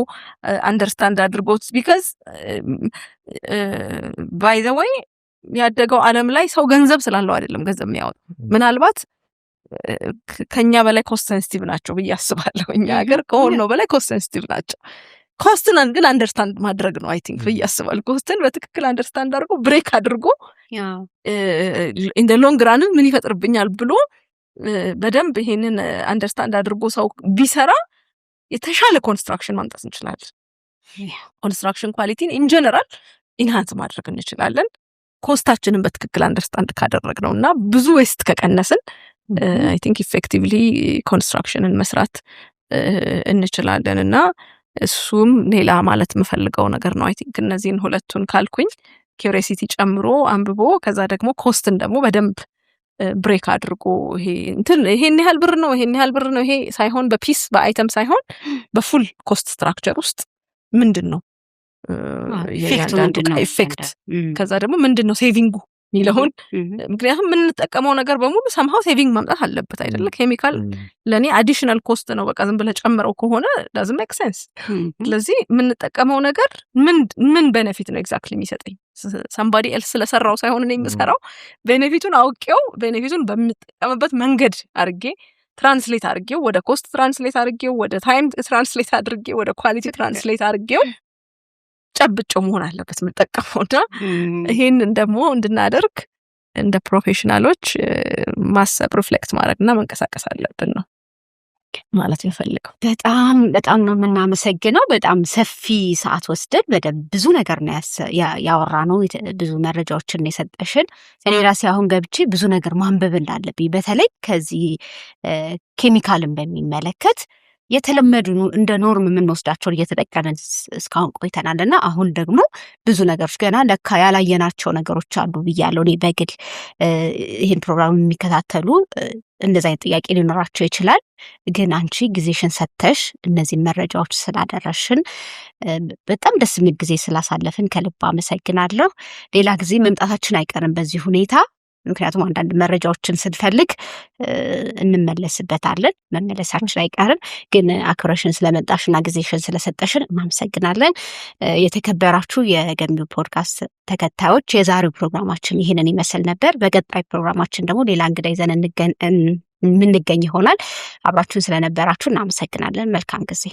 B: አንደርስታንድ አድርጎት ቢካዝ ባይ ዘ ወይ ያደገው ዓለም ላይ ሰው ገንዘብ ስላለው አይደለም ገንዘብ የሚያወጣው ምናልባት ከኛ በላይ ኮስት ሴንሲቲቭ ናቸው ብዬ አስባለሁ። እኛ ሀገር ከሆነ በላይ ኮስት ሴንሲቲቭ ናቸው። ኮስትን ግን አንደርስታንድ ማድረግ ነው አይ ቲንክ ብያስባል። ኮስትን በትክክል አንደርስታንድ አድርጎ ብሬክ አድርጎ ኢን ዘ ሎንግ ራን ምን ይፈጥርብኛል ብሎ በደንብ ይሄንን አንደርስታንድ አድርጎ ሰው ቢሰራ የተሻለ ኮንስትራክሽን ማምጣት እንችላለን። ኮንስትራክሽን ኳሊቲን ኢን ጀነራል ኢንሃንስ ማድረግ እንችላለን ኮስታችንን በትክክል አንደርስታንድ ካደረግነው እና ብዙ ዌስት ከቀነስን አይ ቲንክ ኢፌክቲቭሊ ኮንስትራክሽንን መስራት እንችላለን። እና እሱም ሌላ ማለት የምፈልገው ነገር ነው። አይ ቲንክ እነዚህን ሁለቱን ካልኩኝ ኪዩሪዮሲቲ ጨምሮ አንብቦ ከዛ ደግሞ ኮስትን ደግሞ በደንብ ብሬክ አድርጎ ይሄን ያህል ብር ነው ይሄ ሳይሆን በፒስ በአይተም ሳይሆን በፉል ኮስት ስትራክቸር ውስጥ ምንድነው ኢፌክት ከዛ ደግሞ ምንድነው ሴቪንጉ ሚለውን ምክንያቱም የምንጠቀመው ነገር በሙሉ ሰምሃው ሴቪንግ ማምጣት አለበት አይደለ? ኬሚካል ለኔ አዲሽናል ኮስት ነው በቃ ዝም ብለ ጨምረው ከሆነ ዳዝንት ሜክ ሴንስ። ስለዚህ የምንጠቀመው ነገር ምን ቤኔፊት ነው ኤግዛክትሊ የሚሰጠኝ somebody else ስለሰራው ሳይሆን እኔ የምሰራው ቤኔፊቱን አውቄው ቤኔፊቱን በምጠቀምበት መንገድ አድርጌ ትራንስሌት አድርጌው ወደ ኮስት ትራንስሌት አድርጌው ወደ ታይም ትራንስሌት አድርጌው ወደ ኳሊቲ ትራንስሌት አድርጌው ጨብጨው መሆን አለበት የምጠቀመውና ይሄንን ደግሞ እንድናደርግ እንደ ፕሮፌሽናሎች ማሰብ ሪፍሌክት ማድረግና መንቀሳቀስ አለብን ነው ማለት የፈልገው።
A: በጣም ነው የምናመሰግነው። በጣም ሰፊ ሰዓት ወስደን በደንብ ብዙ ነገር ነው ያወራነው፣ ብዙ መረጃዎችን የሰጠሽን። እኔ ራሴ አሁን ገብቼ ብዙ ነገር ማንበብ እንዳለብኝ በተለይ ከዚህ ኬሚካልን በሚመለከት የተለመዱ እንደ ኖርም የምንወስዳቸውን እየተጠቀምን እስካሁን ቆይተናልና አሁን ደግሞ ብዙ ነገሮች ገና ለካ ያላየናቸው ነገሮች አሉ ብያለሁ። እኔ በግል ይህን ፕሮግራም የሚከታተሉ እንደዛ አይነት ጥያቄ ሊኖራቸው ይችላል። ግን አንቺ ጊዜሽን ሰተሽ እነዚህ መረጃዎች ስላደረሽን በጣም ደስ የሚል ጊዜ ስላሳለፍን ከልብ አመሰግናለሁ። ሌላ ጊዜ መምጣታችን አይቀርም በዚህ ሁኔታ፣ ምክንያቱም አንዳንድ መረጃዎችን ስንፈልግ እንመለስበታለን፣ መመለሳችን አይቀርም። ግን አክብረሽን ስለመጣሽና ጊዜሽን ስለሰጠሽን እናመሰግናለን። የተከበራችሁ የገንቢው ፖድካስት ተከታዮች የዛሬው ፕሮግራማችን ይህንን ይመስል ነበር። በቀጣይ ፕሮግራማችን ደግሞ ሌላ እንግዳ ይዘን የምንገኝ ይሆናል። አብራችሁን ስለነበራችሁ እናመሰግናለን። መልካም ጊዜ